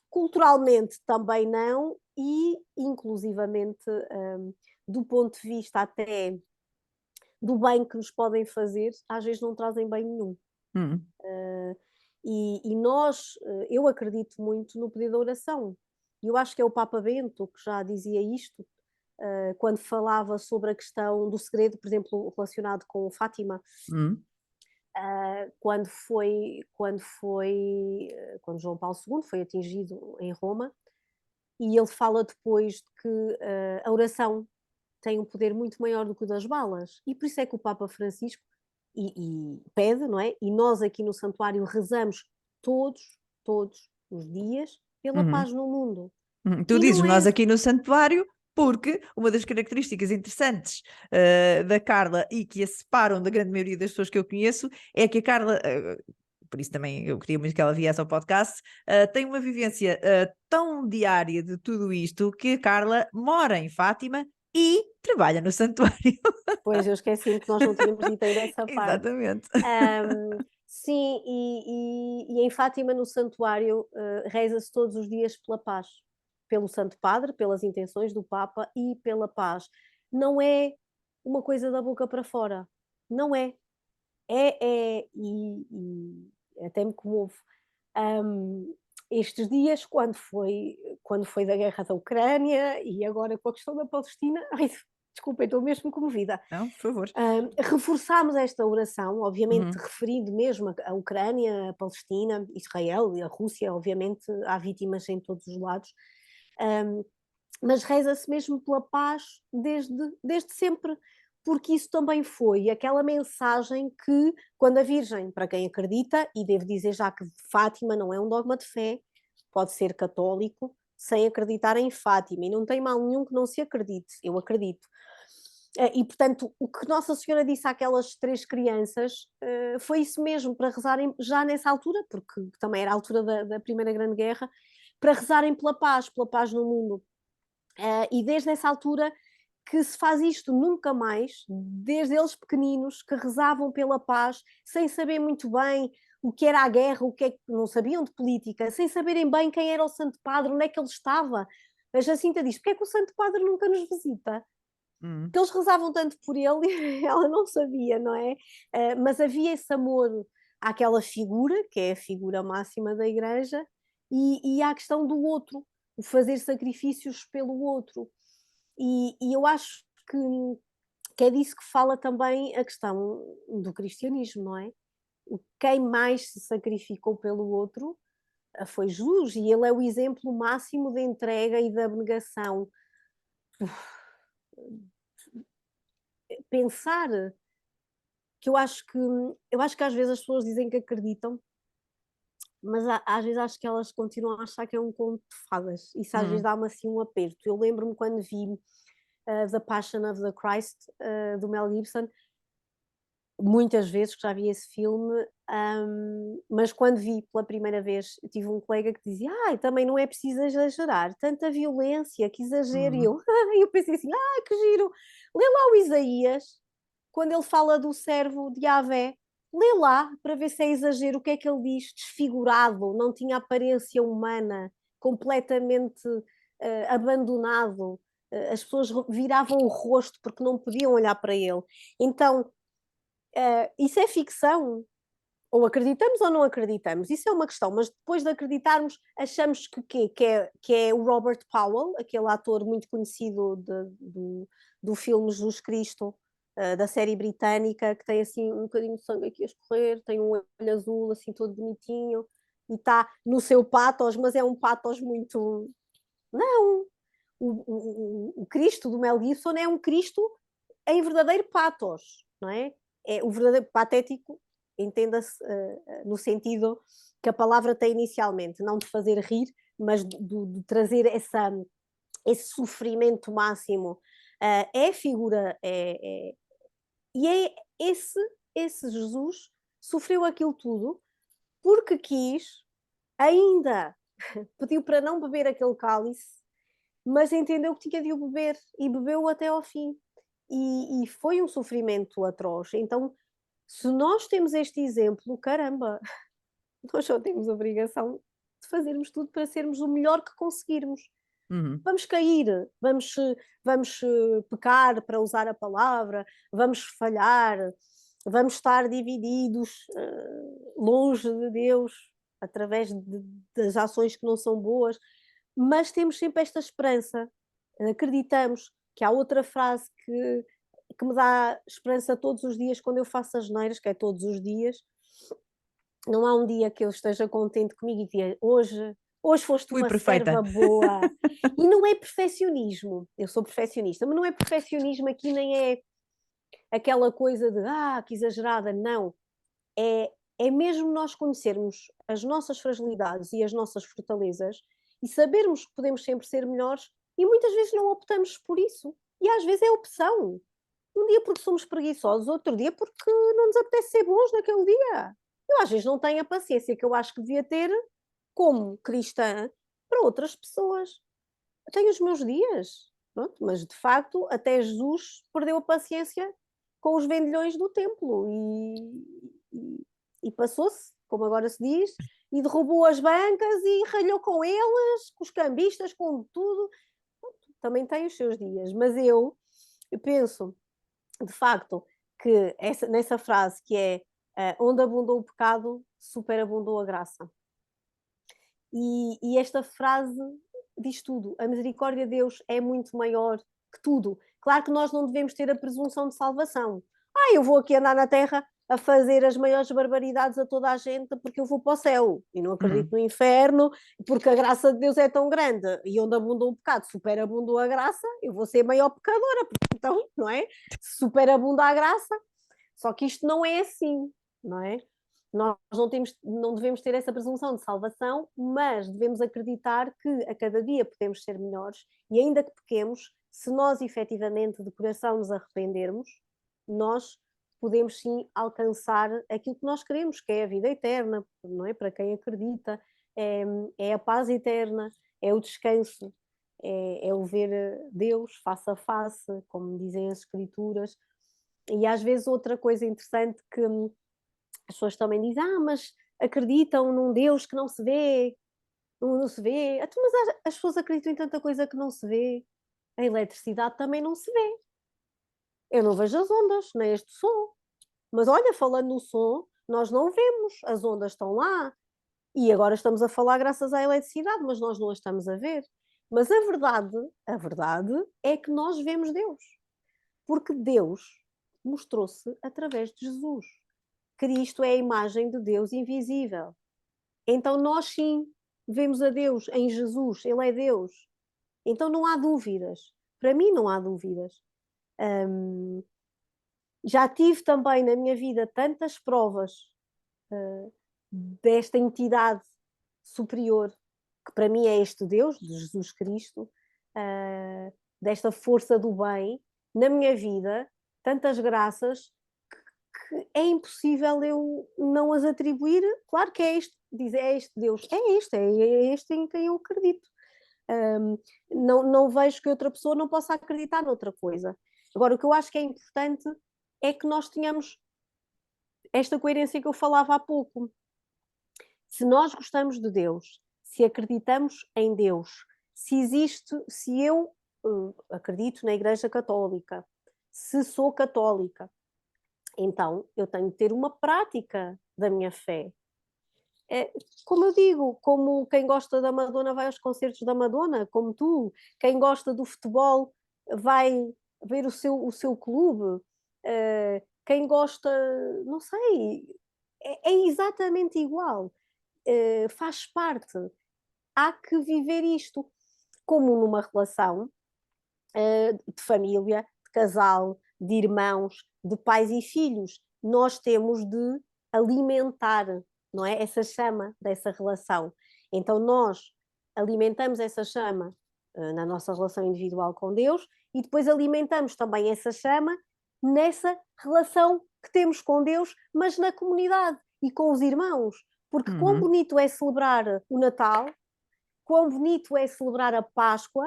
culturalmente também não, e inclusivamente do ponto de vista até do bem que nos podem fazer, às vezes não trazem bem nenhum. E nós, eu acredito muito no poder da oração. E eu acho que é o Papa Bento que já dizia isto, quando falava sobre a questão do segredo, por exemplo, relacionado com Fátima. Quando João Paulo II foi atingido em Roma, e ele fala depois de que a oração tem um poder muito maior do que o das balas, e por isso é que o Papa Francisco e pede, não é? E nós aqui no santuário rezamos todos os dias pela paz no mundo. Tu E dizes não nós é. aqui no santuário, porque uma das características interessantes da Carla e que a separam da grande maioria das pessoas que eu conheço é que a Carla, por isso também eu queria muito que ela viesse ao podcast, tem uma vivência tão diária de tudo isto que a Carla mora em Fátima e trabalha no santuário. Pois, eu esqueci-me que nós não tínhamos dito ainda essa parte. Exatamente. Sim, e em Fátima, no santuário, reza-se todos os dias pela paz, pelo Santo Padre, pelas intenções do Papa e pela paz. Não é uma coisa da boca para fora, não é. E até me comovo. Estes dias, quando foi da guerra da Ucrânia e agora com a questão da Palestina, ai, desculpem, estou mesmo comovida. Não, por favor. Reforçámos esta oração, obviamente referindo mesmo a Ucrânia, a Palestina, Israel e a Rússia, obviamente há vítimas em todos os lados, mas reza-se mesmo pela paz desde sempre, porque isso também foi aquela mensagem que, quando a Virgem, para quem acredita, e devo dizer já que Fátima não é um dogma de fé, pode ser católico sem acreditar em Fátima, e não tem mal nenhum que não se acredite, eu acredito. E, portanto, o que Nossa Senhora disse àquelas 3 crianças foi isso mesmo, para rezarem já nessa altura, porque também era a altura da Primeira Grande Guerra, para rezarem pela paz no mundo. E desde essa altura que se faz isto nunca mais, desde eles pequeninos, que rezavam pela paz, sem saber muito bem o que era a guerra, o que é que não sabiam de política, sem saberem bem quem era o Santo Padre, onde é que ele estava. A Jacinta diz: porque é que o Santo Padre nunca nos visita? Que eles rezavam tanto por ele e ela não sabia, não é? Mas havia esse amor àquela figura, que é a figura máxima da Igreja, e à questão do outro, o fazer sacrifícios pelo outro. E eu acho que é disso que fala também a questão do cristianismo, não é? Quem mais se sacrificou pelo outro foi Jesus, e ele é o exemplo máximo de entrega e de abnegação. Pensar que eu acho que às vezes as pessoas dizem que acreditam, mas às vezes acho que elas continuam a achar que é um conto de fadas. Isso às vezes dá-me assim um aperto. Eu lembro-me quando vi The Passion of the Christ, do Mel Gibson, muitas vezes que já vi esse filme, mas quando vi pela primeira vez, tive um colega que dizia: também não é preciso exagerar, tanta violência, que exagero. E eu pensei assim: que giro, lê lá o Isaías, quando ele fala do servo de Yahvé, lê lá para ver se é exagero. O que é que ele diz? Desfigurado, não tinha aparência humana, completamente abandonado. As pessoas viravam o rosto porque não podiam olhar para ele. Então, isso é ficção? Ou acreditamos ou não acreditamos? Isso é uma questão, mas depois de acreditarmos, achamos que é o Robert Powell, aquele ator muito conhecido do filme Jesus Cristo, da série britânica, que tem assim um bocadinho de sangue aqui a escorrer, tem um olho azul assim todo bonitinho, e está no seu patos, mas é um patos muito... Não! O Cristo do Mel Gibson é um Cristo em verdadeiro patos, não é? É o verdadeiro patético, entenda-se no sentido que a palavra tem inicialmente, não de fazer rir, mas de trazer esse sofrimento máximo. É a figura, e é esse Jesus sofreu aquilo tudo porque quis, ainda pediu para não beber aquele cálice, mas entendeu que tinha de o beber e bebeu até ao fim. E foi um sofrimento atroz. Então, se nós temos este exemplo, caramba, nós só temos a obrigação de fazermos tudo para sermos o melhor que conseguirmos. Vamos cair, vamos pecar, para usar a palavra, vamos falhar, vamos estar divididos longe de Deus, através das ações que não são boas, mas temos sempre esta esperança. Acreditamos que há outra frase que me dá esperança todos os dias quando eu faço as neiras, que é todos os dias. Não há um dia que eu esteja contente comigo e diga: hoje foste Fui uma perfeita. serva boa. E não é perfeccionismo, eu sou perfeccionista, mas não é perfeccionismo aqui, nem é aquela coisa de que exagerada, não. É mesmo nós conhecermos as nossas fragilidades e as nossas fortalezas e sabermos que podemos sempre ser melhores, e muitas vezes não optamos por isso. E às vezes é opção. Um dia porque somos preguiçosos, outro dia porque não nos apetece ser bons naquele dia. Eu às vezes não tenho a paciência que eu acho que devia ter como cristã para outras pessoas. Eu tenho os meus dias, pronto, mas de facto até Jesus perdeu a paciência com os vendilhões do templo e passou-se, como agora se diz, e derrubou as bancas e ralhou com eles, com os cambistas, com tudo. Pronto, também tem os seus dias, mas eu penso de facto que nessa frase que é onde abundou o pecado, superabundou a graça. E esta frase diz tudo. A misericórdia de Deus é muito maior que tudo. Claro que nós não devemos ter a presunção de salvação. Eu vou aqui andar na terra, a fazer as maiores barbaridades a toda a gente porque eu vou para o céu e não acredito Uhum. no inferno, porque a graça de Deus é tão grande e onde abundou o pecado, superabundou a graça, eu vou ser a maior pecadora, porque então, não é? Se superabunda a graça, só que isto não é assim, não é? Nós não devemos ter essa presunção de salvação, mas devemos acreditar que a cada dia podemos ser melhores e ainda que pequemos, se nós efetivamente de coração nos arrependermos, nós podemos sim alcançar aquilo que nós queremos, que é a vida eterna, não é? Para quem acredita, é a paz eterna, é o descanso, é o ver Deus face a face, como dizem as Escrituras. E às vezes outra coisa interessante que as pessoas também dizem, mas acreditam num Deus que não se vê, não se vê. Mas as pessoas acreditam em tanta coisa que não se vê. A eletricidade também não se vê. Eu não vejo as ondas, nem este som. Mas olha, falando no som, nós não vemos, as ondas estão lá. E agora estamos a falar graças à eletricidade, mas nós não a estamos a ver. Mas a verdade é que nós vemos Deus. Porque Deus mostrou-se através de Jesus. Cristo é a imagem de Deus invisível. Então nós sim vemos a Deus em Jesus, Ele é Deus. Então não há dúvidas. Para mim não há dúvidas. Já tive também na minha vida tantas provas desta entidade superior, que para mim é este Deus, de Jesus Cristo, desta força do bem, na minha vida, tantas graças que é impossível eu não as atribuir. Claro que é este, dizer é este Deus, é este em quem eu acredito. Não vejo que outra pessoa não possa acreditar noutra coisa. Agora, o que eu acho que é importante é que nós tenhamos esta coerência que eu falava há pouco. Se nós gostamos de Deus, se acreditamos em Deus, se eu acredito na Igreja Católica, se sou católica, então eu tenho de ter uma prática da minha fé. Como eu digo, como quem gosta da Madonna vai aos concertos da Madonna, como tu, quem gosta do futebol vai ver o seu clube, quem gosta, não sei, é exatamente igual, faz parte. Há que viver isto como numa relação de família, de casal, de irmãos, de pais e filhos. Nós temos de alimentar, não é? Essa chama dessa relação. Então nós alimentamos essa chama na nossa relação individual com Deus e depois alimentamos também essa chama nessa relação que temos com Deus, mas na comunidade e com os irmãos. Porque quão Uhum. bonito é celebrar o Natal, quão bonito é celebrar a Páscoa,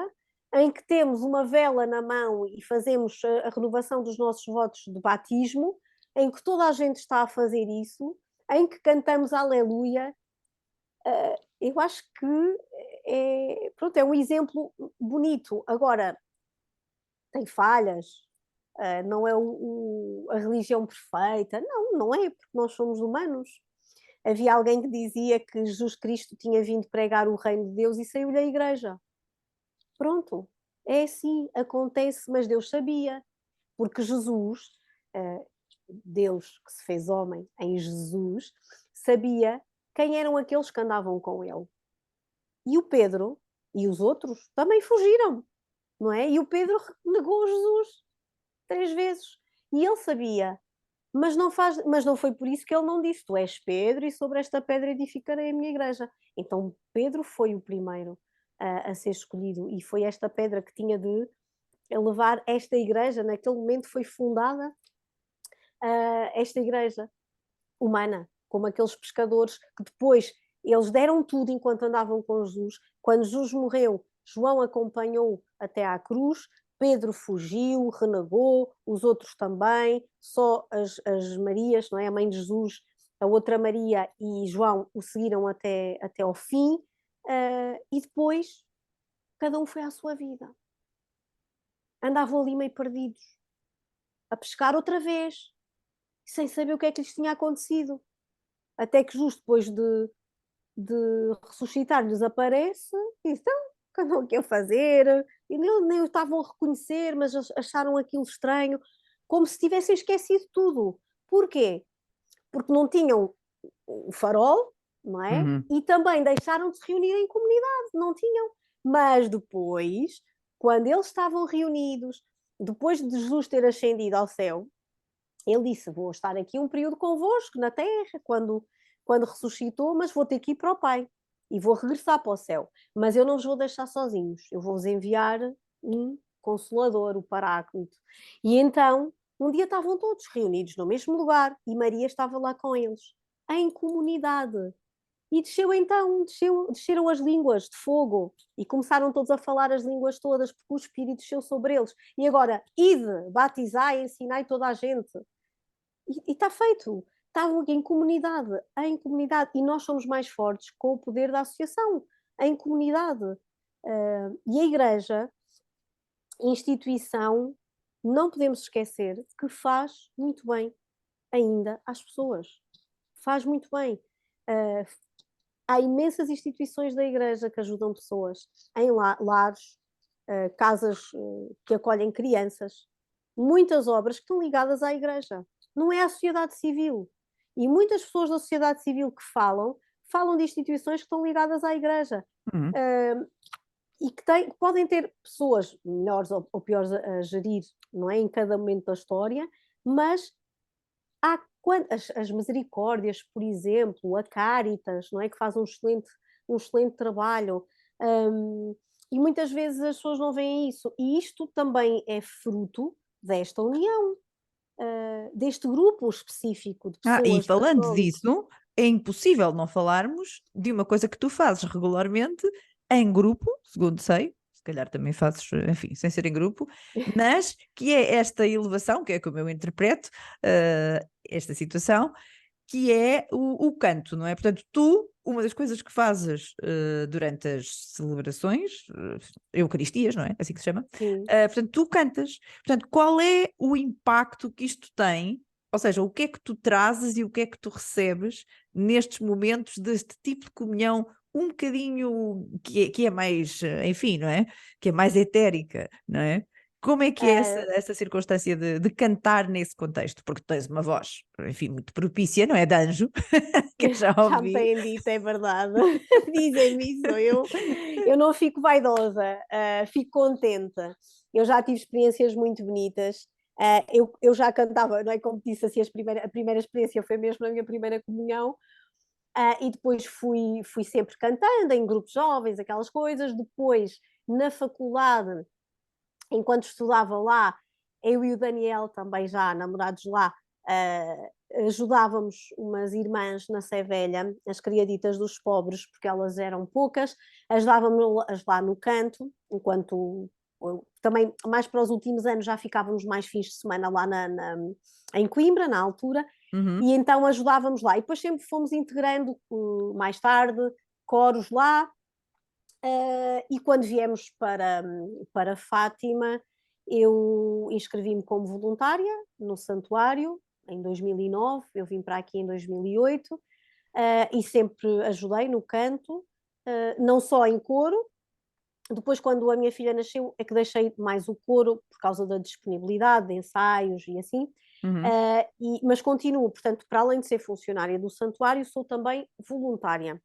em que temos uma vela na mão e fazemos a renovação dos nossos votos de batismo, em que toda a gente está a fazer isso, em que cantamos Aleluia. Eu acho que pronto, é um exemplo bonito. Agora, tem falhas, não é a religião perfeita. Não, não é, porque nós somos humanos. Havia alguém que dizia que Jesus Cristo tinha vindo pregar o reino de Deus e saiu-lhe a igreja. Pronto, é assim, acontece, mas Deus sabia, porque Jesus, Deus que se fez homem em Jesus, sabia quem eram aqueles que andavam com ele. E o Pedro e os outros também fugiram, não é? E o Pedro negou Jesus 3 vezes. E ele sabia, mas não foi por isso que ele não disse: Tu és Pedro, e sobre esta pedra edificarei a minha igreja. Então Pedro foi o primeiro a ser escolhido, e foi esta pedra que tinha de levar esta igreja. Naquele momento foi fundada esta igreja humana, como aqueles pescadores que depois eles deram tudo enquanto andavam com Jesus. Quando Jesus morreu, João acompanhou até à cruz, Pedro fugiu, renegou, os outros também, só as Marias, não é? A mãe de Jesus, a outra Maria e João o seguiram até ao fim, e depois cada um foi à sua vida. Andavam ali meio perdidos, a pescar outra vez, sem saber o que é que lhes tinha acontecido. Até que justo depois de ressuscitar lhes aparece e disse: então, o que andam aqui a fazer? E nem o estavam a reconhecer, mas acharam aquilo estranho, como se tivessem esquecido tudo. Porquê? porque não tinham o farol, não é? E também deixaram de se reunir em comunidade, não tinham. Mas depois, quando eles estavam reunidos, depois de Jesus ter ascendido ao céu, ele disse: vou estar aqui um período convosco na terra, quando ressuscitou, mas vou ter que ir para o Pai e vou regressar para o céu. Mas eu não vos vou deixar sozinhos, eu vou-vos enviar um Consolador, o Paráclito. E então, um dia estavam todos reunidos no mesmo lugar e Maria estava lá com eles, em comunidade. E desceram as línguas de fogo e começaram todos a falar as línguas todas, porque o Espírito desceu sobre eles. E agora, ide, batizai, ensinai toda a gente. E está feito. Estavam em comunidade, e nós somos mais fortes com o poder da associação, em comunidade. E a Igreja, instituição, não podemos esquecer que faz muito bem ainda às pessoas. Faz muito bem. Há imensas instituições da Igreja que ajudam pessoas em lares, casas que acolhem crianças, muitas obras que estão ligadas à Igreja. Não é à sociedade civil. E muitas pessoas da sociedade civil que falam de instituições que estão ligadas à Igreja. E que podem ter pessoas melhores ou piores a gerir, não é? Em cada momento da história, mas há as misericórdias, por exemplo, a Cáritas, não é? Que faz um excelente trabalho. E muitas vezes as pessoas não veem isso. E isto também é fruto desta união, deste grupo específico de E pessoas falando católicas. disso, é impossível não falarmos de uma coisa que tu fazes regularmente em grupo, segundo sei, se calhar também fazes, enfim, sem ser em grupo, mas que é esta elevação, que é como eu interpreto esta situação, que é o canto, não é? Portanto, tu, uma das coisas que fazes durante as celebrações, Eucaristias, não é? Assim que se chama, Sim. portanto, tu cantas. Portanto, qual é o impacto que isto tem? Ou seja, o que é que tu trazes e o que é que tu recebes nestes momentos deste tipo de comunhão um bocadinho que é mais, enfim, não é? Que é mais etérica, não é? Como é que é essa circunstância de cantar nesse contexto? Porque tu tens uma voz, enfim, muito propícia, não é? De anjo, que eu já Já me ouvi. têm dito, é verdade. Dizem-me isso, eu não fico vaidosa, fico contente. Eu já tive experiências muito bonitas. Eu já cantava, não é como disse assim, a primeira experiência foi mesmo na minha primeira comunhão, e depois fui sempre cantando em grupos jovens, aquelas coisas. Depois, na faculdade, enquanto estudava lá, eu e o Daniel, também já namorados lá, ajudávamos umas irmãs na Sé Velha, as criaditas dos pobres, porque elas eram poucas, ajudávamos lá no canto, enquanto também mais para os últimos anos já ficávamos mais fins de semana lá em Coimbra, na altura, e então ajudávamos lá. E depois sempre fomos integrando mais tarde coros lá. E quando viemos para Fátima, eu inscrevi-me como voluntária no santuário em 2009, eu vim para aqui em 2008, e sempre ajudei no canto, não só em coro. Depois, quando a minha filha nasceu, é que deixei mais o coro por causa da disponibilidade de ensaios e assim. Mas continuo, portanto, para além de ser funcionária do santuário, sou também voluntária.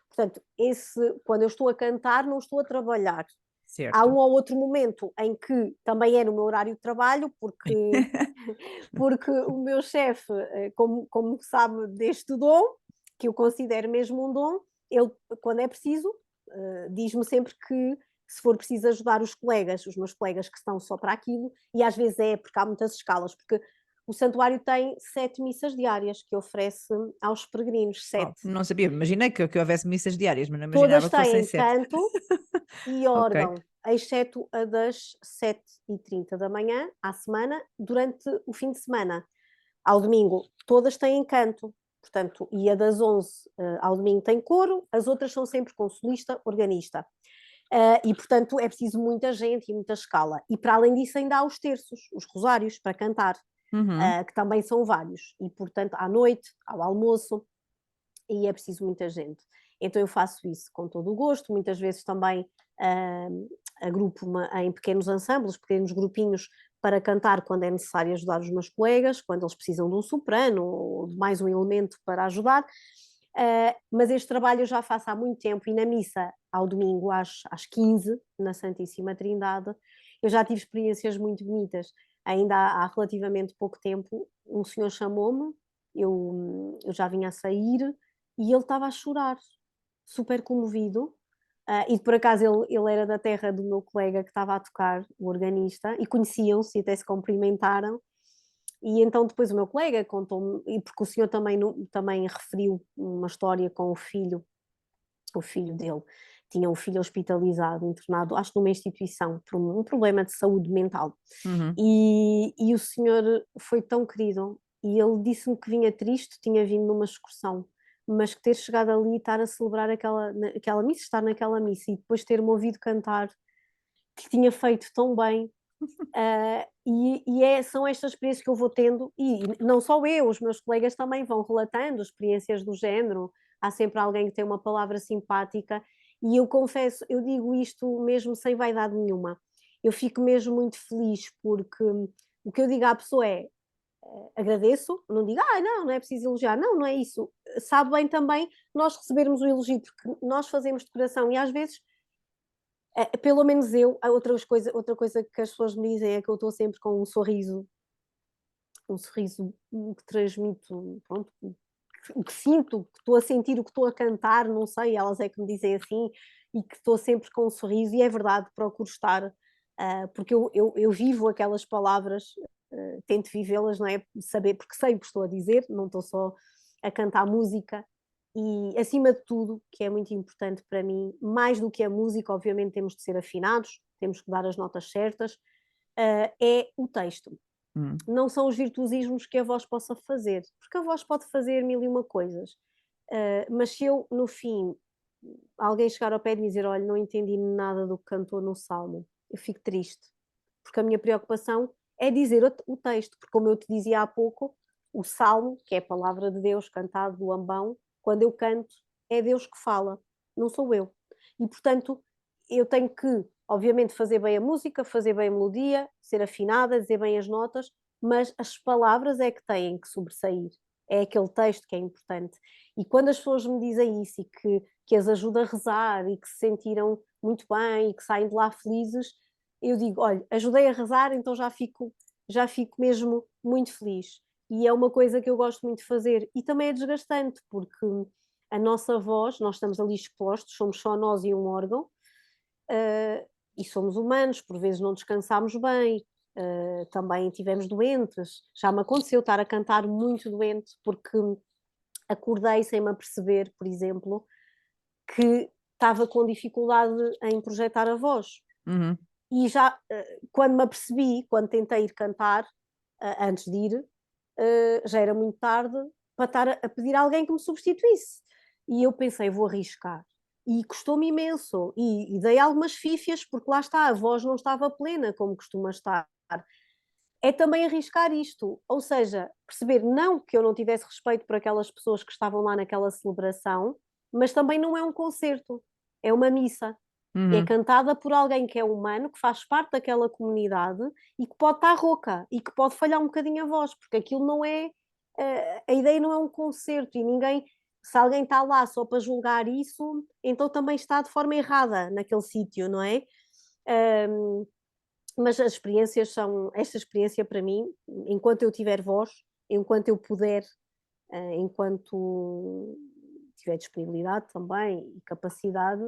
Portanto, quando eu estou a cantar, não estou a trabalhar. Há um Certo. ou outro momento em que também é no meu horário de trabalho, porque o meu chefe, como sabe deste dom, que eu considero mesmo um dom, ele, quando é preciso, diz-me sempre que se for preciso ajudar os meus colegas que estão só para aquilo, e às vezes porque há muitas escalas, porque o santuário tem 7 missas diárias que oferece aos peregrinos, 7. Não sabia, imaginei que houvesse missas diárias, mas não Todas imaginava que fossem têm 7. canto e Ok. órgão, exceto a das 7h30 da manhã, à semana, durante o fim de semana. Ao domingo, todas têm canto, portanto, e a das 11 ao domingo tem coro, as outras são sempre com solista, organista. E, portanto, é preciso muita gente e muita escala. E, para além disso, ainda há os terços, os rosários, para cantar, que também são vários. E, portanto, à noite, ao almoço, e é preciso muita gente. Então eu faço isso com todo o gosto, muitas vezes também agrupo-me em pequenos ensembles, pequenos grupinhos para cantar quando é necessário ajudar os meus colegas, quando eles precisam de um soprano ou de mais um elemento para ajudar. Mas este trabalho eu já faço há muito tempo, e na missa ao domingo às 15, na Santíssima Trindade, eu já tive experiências muito bonitas. Ainda há relativamente pouco tempo, um senhor chamou-me, eu já vinha a sair, e ele estava a chorar, super comovido. E por acaso ele era da terra do meu colega que estava a tocar, o organista, e conheciam-se e até se cumprimentaram. E então depois o meu colega contou-me, e porque o senhor também referiu uma história com o filho dele, tinha um filho hospitalizado, internado, acho que numa instituição, por um problema de saúde mental. Uhum. E o senhor foi tão querido, e ele disse-me que vinha triste, tinha vindo numa excursão, mas que ter chegado ali e estar a celebrar aquela missa, estar naquela missa, e depois ter-me ouvido cantar, que tinha feito tão bem. São estas experiências que eu vou tendo, e não só eu, os meus colegas também vão relatando experiências do género. Há sempre alguém que tem uma palavra simpática, e eu confesso, eu digo isto mesmo sem vaidade nenhuma, eu fico mesmo muito feliz, porque o que eu digo à pessoa é: agradeço, não digo, não é preciso elogiar, não é isso. Sabe bem também nós recebermos o elogio, porque nós fazemos de coração, e às vezes, pelo menos eu, há outra coisa que as pessoas me dizem é que eu estou sempre com um sorriso que transmito, pronto, o que sinto, que estou a sentir, o que estou a cantar, não sei, elas é que me dizem assim, e que estou sempre com um sorriso, e é verdade, procuro estar, porque eu vivo aquelas palavras, tento vivê-las, não é? Saber, porque sei o que estou a dizer, não estou só a cantar música. E, acima de tudo, que é muito importante para mim, mais do que a música, obviamente temos de ser afinados, temos que dar as notas certas, é o texto. Não são os virtuosismos que a voz possa fazer, porque a voz pode fazer mil e uma coisas, mas se eu, no fim, alguém chegar ao pé de mim e dizer: olha, não entendi nada do que cantou no Salmo, eu fico triste, porque a minha preocupação é dizer o texto, porque, como eu te dizia há pouco, o Salmo, que é a palavra de Deus cantado do ambão, quando eu canto, é Deus que fala, não sou eu. E, portanto, eu tenho que, obviamente, fazer bem a música, fazer bem a melodia, ser afinada, dizer bem as notas, mas as palavras é que têm que sobressair. É aquele texto que é importante. E quando as pessoas me dizem isso, e que as ajuda a rezar, e que se sentiram muito bem e que saem de lá felizes, eu digo: olha, ajudei a rezar, então já fico mesmo muito feliz. E é uma coisa que eu gosto muito de fazer. E também é desgastante, porque a nossa voz, nós estamos ali expostos, somos só nós e um órgão, e somos humanos, por vezes não descansamos bem, também tivemos doentes. Já me aconteceu estar a cantar muito doente, porque acordei sem me aperceber, por exemplo, que estava com dificuldade em projetar a voz. Uhum. E já, quando me apercebi, quando tentei ir cantar, antes de ir, já era muito tarde para estar a pedir a alguém que me substituísse. E eu pensei: vou arriscar. E custou-me imenso. E dei algumas fífias, porque lá está, a voz não estava plena, como costuma estar. É também arriscar isto, ou seja, perceber não que eu não tivesse respeito por aquelas pessoas que estavam lá naquela celebração, mas também não é um concerto, é uma missa. É Uhum. cantada por alguém que é humano, que faz parte daquela comunidade, e que pode estar rouca e que pode falhar um bocadinho a voz, porque aquilo não é. A ideia não é um concerto, e ninguém. Se alguém está lá só para julgar isso, então também está de forma errada naquele sítio, não é? Mas as experiências são. Esta experiência para mim, enquanto eu tiver voz, enquanto eu puder, enquanto tiver disponibilidade também e capacidade,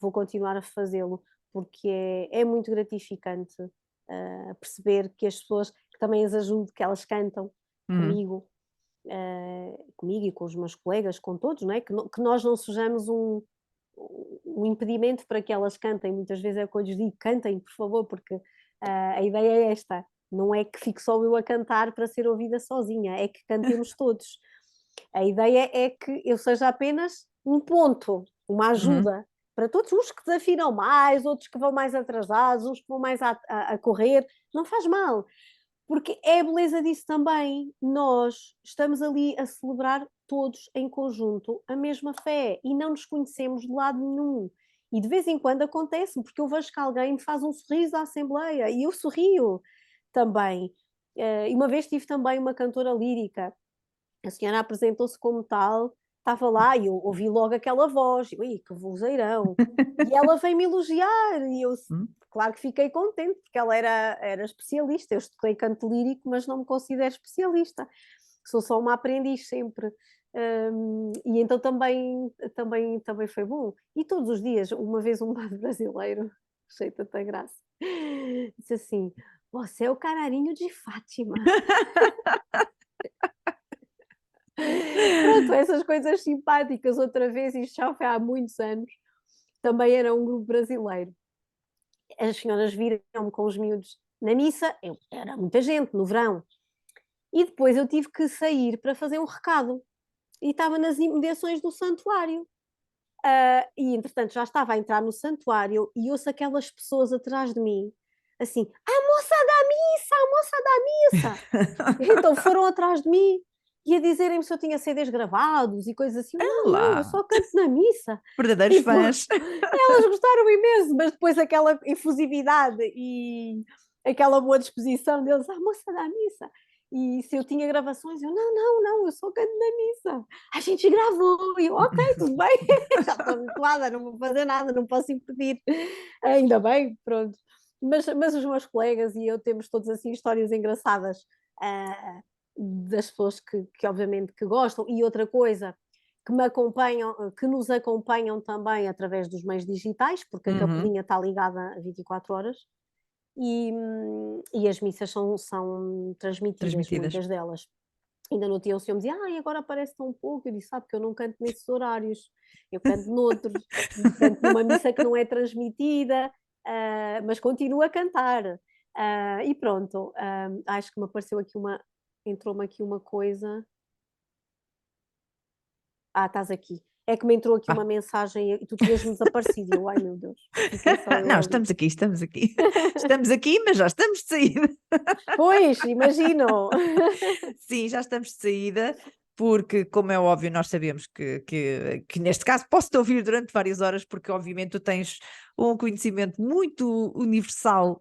vou continuar a fazê-lo, porque é muito gratificante perceber que as pessoas, que também as ajudo, que elas cantam Uhum. comigo, comigo e com os meus colegas, com todos, não é? Que nós não sejamos um impedimento para que elas cantem. Muitas vezes é o que eu lhes digo: cantem, por favor, porque a ideia é esta. Não é que fique só eu a cantar para ser ouvida sozinha, é que cantemos todos. A ideia é que eu seja apenas um ponto, uma Uhum. ajuda para todos, uns que desafinam mais, outros que vão mais atrasados, uns que vão mais a correr, não faz mal, porque é a beleza disso também. Nós estamos ali a celebrar todos em conjunto a mesma fé, e não nos conhecemos de lado nenhum. E de vez em quando acontece, porque eu vejo que alguém me faz um sorriso à Assembleia e eu sorrio. também. E uma vez tive também uma cantora lírica, a senhora apresentou-se como tal, estava lá e eu ouvi logo aquela voz, ui, que vozeirão, e ela veio-me elogiar, e eu, Hum? claro que fiquei contente, porque ela era especialista, eu estudei canto lírico, mas não me considero especialista, sou só uma aprendiz sempre. E então também foi bom. E todos os dias, uma vez um padre brasileiro, achei tanta graça, disse assim: "Você é o canarinho de Fátima." Pronto, essas coisas simpáticas. Outra vez, isto já foi há muitos anos, também era um grupo brasileiro. As senhoras viram-me com os miúdos na missa, era muita gente no verão, e depois eu tive que sair para fazer um recado, e estava nas imediações do santuário. E entretanto já estava a entrar no santuário e ouço aquelas pessoas atrás de mim, assim, a moça da missa, a moça da missa. Então foram atrás de mim e a dizerem-me se eu tinha CDs gravados e coisas assim. Não, não, eu Lá, só canto na missa. verdadeiros E pô, fãs. elas gostaram imenso, mas depois aquela efusividade e aquela boa disposição deles, a moça da missa. E se eu tinha gravações, eu, não, não, não, eu só canto na missa. A gente gravou, e eu, ok, tudo bem, já estou habituada, não vou fazer nada, não posso impedir. Ainda bem, pronto. Mas os meus colegas e eu temos todos assim histórias engraçadas, das pessoas que obviamente que gostam. E outra coisa, que me acompanham, que nos acompanham também através dos meios digitais, porque a Uhum, Capelinha está ligada a 24 horas, e as missas são transmitidas, transmitidas. muitas delas. Ainda no dia o senhor me dizia, agora aparece tão pouco. Eu disse, porque eu não canto nesses horários, eu canto noutros, canto numa missa que não é transmitida, mas continuo a cantar. E pronto, acho que me apareceu aqui entrou-me aqui uma coisa. Estás aqui. É que me entrou aqui uma Ah. mensagem e tu tinhas-me desaparecido. Eu, ai meu Deus, fiquei só eu Não, ali. estamos aqui, estamos aqui. Estamos aqui, mas já estamos de saída. Pois, imagino. Sim, já estamos de saída, porque, como é óbvio, nós sabemos que neste caso posso-te ouvir durante várias horas, porque obviamente tu tens um conhecimento muito universal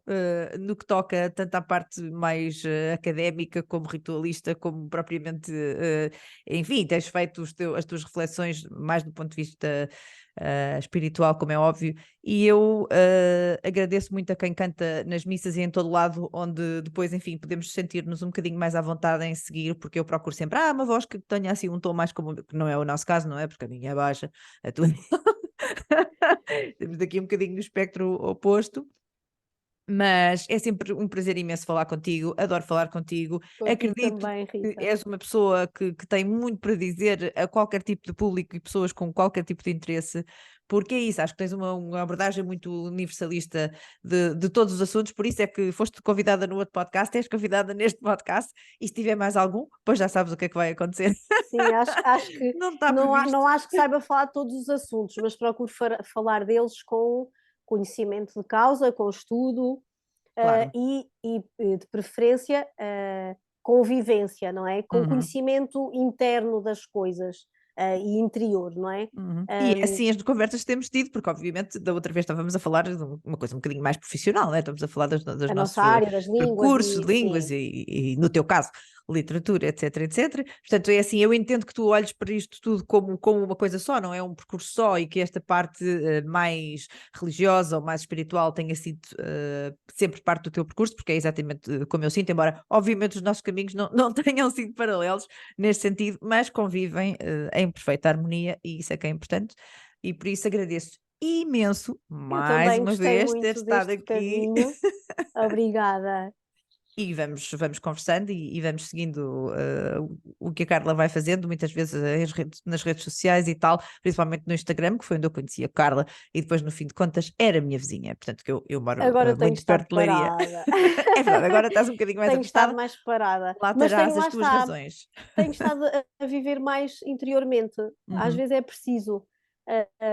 no que toca tanto à parte mais académica, como ritualista, como propriamente, enfim, tens feito as tuas reflexões mais do ponto de vista espiritual, como é óbvio, e eu agradeço muito a quem canta nas missas e em todo lado, onde depois, enfim, podemos sentir-nos um bocadinho mais à vontade em seguir, porque eu procuro sempre, uma voz que tenha assim um tom mais como, que não é o nosso caso, não é? Porque a minha é baixa, a tua temos aqui um bocadinho no espectro oposto. Mas é sempre um prazer imenso falar contigo, adoro falar contigo. Contigo Acredito também, que Rita. és uma pessoa que tem muito para dizer a qualquer tipo de público e pessoas com qualquer tipo de interesse, porque é isso, acho que tens uma abordagem muito universalista de todos os assuntos, por isso é que foste convidada no outro podcast, és convidada neste podcast, e se tiver mais algum, pois já sabes o que é que vai acontecer. Sim, acho que Não está não previsto. acho que saiba falar de todos os assuntos, mas procuro falar deles com conhecimento de causa, com estudo, Claro. e de preferência convivência, não é? Com Uhum. conhecimento interno das coisas, e interior, não é? Uhum. E é Um, assim as conversas que temos tido, porque obviamente da outra vez estávamos a falar de uma coisa um bocadinho mais profissional, né? Estamos a falar dos a nossa nossos área das línguas percursos e de línguas sim. e, no teu caso, literatura, etc, etc. Portanto, é assim, eu entendo que tu olhes para isto tudo como uma coisa só, não é um percurso só, e que esta parte mais religiosa ou mais espiritual tenha sido sempre parte do teu percurso, porque é exatamente como eu sinto, embora obviamente os nossos caminhos não tenham sido paralelos neste sentido, mas convivem em perfeita harmonia e isso é que é importante. E por isso agradeço imenso, Eu mais também uma gostei vez, ter muito estado deste aqui. bocadinho. Obrigada. E vamos conversando e vamos seguindo o que a Carla vai fazendo, muitas vezes nas redes sociais e tal, principalmente no Instagram, que foi onde eu conheci a Carla, e depois, no fim de contas, era minha vizinha, portanto, que eu moro Agora tenho muito estado perto de Leiria. parada. É verdade, agora estás um bocadinho mais Tenho estado afastada, mais parada. lá Mas terás tenho, as lá tuas está, razões. tenho estado a viver mais interiormente. Às Uhum, vezes é preciso,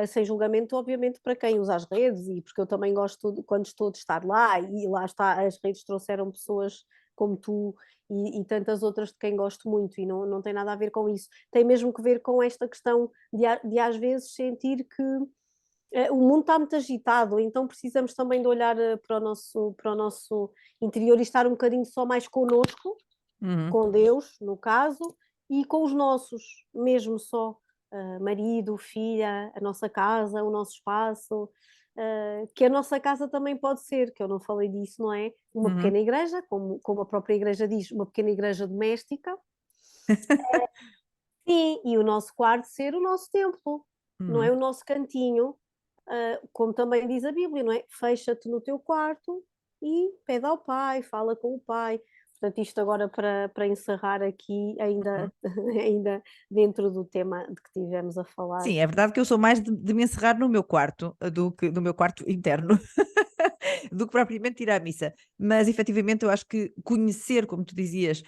sem julgamento, obviamente, para quem usa as redes, e porque eu também gosto, quando estou, de estar lá, e lá está, as redes trouxeram pessoas como tu e tantas outras de quem gosto muito, e não tem nada a ver com isso. Tem mesmo que ver com esta questão de às vezes sentir que o mundo está muito agitado, então precisamos também de olhar para o nosso interior e estar um bocadinho só mais connosco, com Deus, no caso, e com os nossos, mesmo só, marido, filha, a nossa casa, o nosso espaço, que a nossa casa também pode ser, que eu não falei disso, não é? Uma pequena igreja, como a própria igreja diz, uma pequena igreja doméstica. Sim, e o nosso quarto ser o nosso templo, não é? O nosso cantinho, como também diz a Bíblia, não é? Fecha-te no teu quarto e pede ao Pai, fala com o Pai. Portanto, isto agora para encerrar aqui, ainda, ainda dentro do tema de que tivemos a falar. Sim, é verdade que eu sou mais de me encerrar no meu quarto, do que no meu quarto interno, do que propriamente ir à missa. Mas efetivamente eu acho que conhecer, como tu dizias,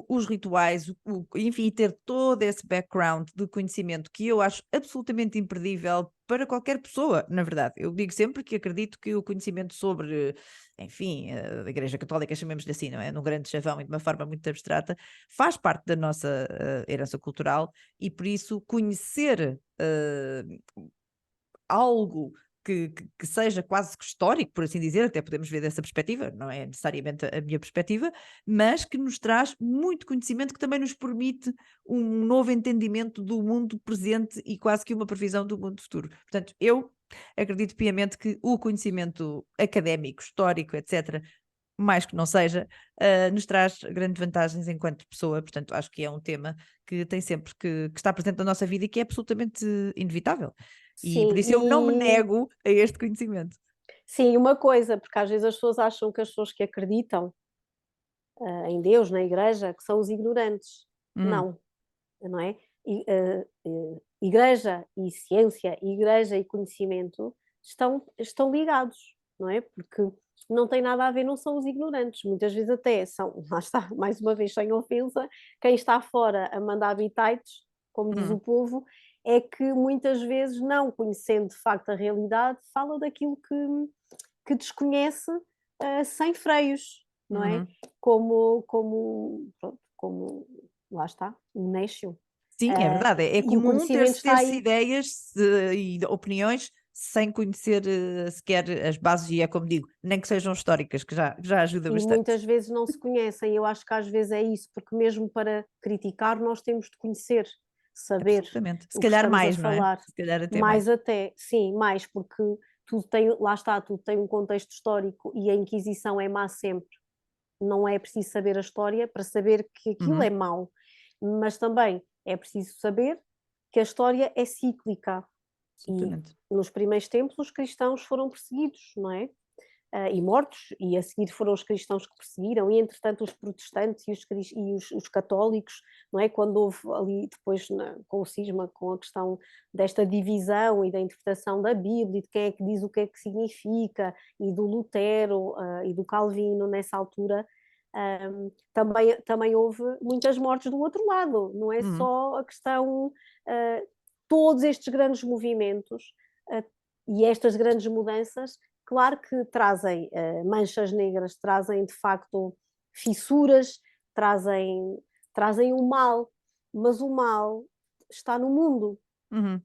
os rituais, enfim, e ter todo esse background de conhecimento que eu acho absolutamente imperdível para qualquer pessoa, na verdade. Eu digo sempre que acredito que o conhecimento sobre, enfim, a Igreja Católica, chamemos-lhe assim, não é? Num grande chavão e de uma forma muito abstrata, faz parte da nossa herança cultural e por isso conhecer algo que seja quase que histórico, por assim dizer, até podemos ver dessa perspectiva, não é necessariamente a minha perspectiva, mas que nos traz muito conhecimento que também nos permite um novo entendimento do mundo presente e quase que uma previsão do mundo futuro. Portanto, eu acredito piamente que o conhecimento académico, histórico, etc., mais que não seja, nos traz grandes vantagens enquanto pessoa, portanto acho que é um tema que tem sempre que estar presente na nossa vida e que é absolutamente inevitável. E por Sim, isso eu não me nego a este conhecimento. sim, uma coisa, porque às vezes as pessoas acham que as pessoas que acreditam em Deus, na igreja, que são os ignorantes. Não, não é? Igreja e ciência, igreja e conhecimento estão ligados, não é? Porque não tem nada a ver, não são os ignorantes, muitas vezes até são, lá está, mais uma vez sem ofensa, quem está fora a mandar bitites, como diz o povo, é que muitas vezes, não conhecendo de facto a realidade, fala daquilo que desconhece sem freios, não é? Como lá está, o Néscio. Sim, é verdade. É E o comum conhecimento está ter-se aí. ideias e opiniões sem conhecer sequer as bases, e é como digo, nem que sejam históricas, que já ajuda E bastante. muitas vezes não se conhecem. Eu acho que às vezes é isso, porque mesmo para criticar nós temos de conhecer, saber Absolutamente. Se o que calhar estamos a mais, não é? falar. Se calhar até mais. Mais até, sim, mais, porque tudo tem, lá está, tudo tem um contexto histórico e a Inquisição é má sempre. Não é preciso saber a história para saber que aquilo é mau, mas também é preciso saber que a história é cíclica. E Absolutamente. nos primeiros tempos os cristãos foram perseguidos, não é? E mortos, e a seguir foram os cristãos que perseguiram, e entretanto os protestantes e os católicos, não é? Quando houve ali depois com o cisma, com a questão desta divisão e da interpretação da Bíblia, e de quem é que diz o que é que significa, e do Lutero e do Calvino nessa altura, também houve muitas mortes do outro lado, não é só a questão, todos estes grandes movimentos e estas grandes mudanças, claro que trazem manchas negras, trazem de facto fissuras, trazem o mal, mas o mal está no mundo.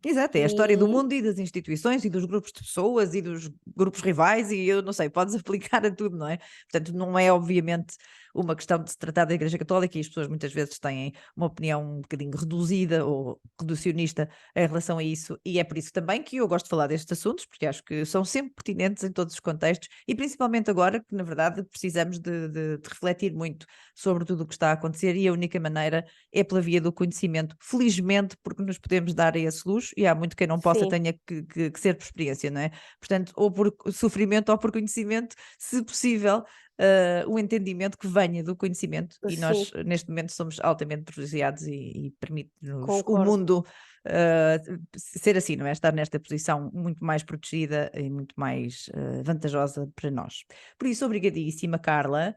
Exato, é a história do E mundo e das instituições e dos grupos de pessoas e dos grupos rivais e eu não sei, podes aplicar a tudo, não é? Portanto, não é obviamente uma questão de se tratar da Igreja Católica e as pessoas muitas vezes têm uma opinião um bocadinho reduzida ou reducionista em relação a isso e é por isso também que eu gosto de falar destes assuntos, porque acho que são sempre pertinentes em todos os contextos e principalmente agora que na verdade precisamos de refletir muito sobre tudo o que está a acontecer e a única maneira é pela via do conhecimento, felizmente porque nos podemos dar a esse luxo e há muito quem não possa sim, tenha que ser por experiência, não é? Portanto, ou por sofrimento ou por conhecimento, se possível, o entendimento que venha do conhecimento e sim, nós neste momento somos altamente privilegiados e permite-nos o concordo. mundo ser assim, não é? Estar nesta posição muito mais protegida e muito mais vantajosa para nós. Por isso, obrigadíssima, Carla.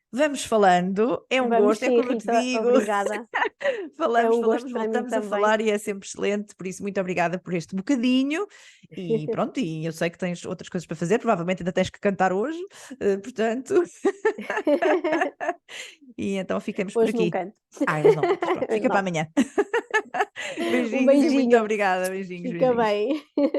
Vamos falando, é um Vamos gosto, é sim, como eu te Rita, digo, obrigada. É falamos, um gosto falamos, para mim voltamos a também. falar e é sempre excelente, por isso muito obrigada por este bocadinho e pronto, e eu sei que tens outras coisas para fazer, provavelmente ainda tens que cantar hoje, portanto, e então ficamos por Hoje não aqui. canto. Hoje não cantas, pronto, fica para Não. amanhã. Um Beijinhos e muito beijinho. obrigada, beijinhos, Fica beijinhos. bem.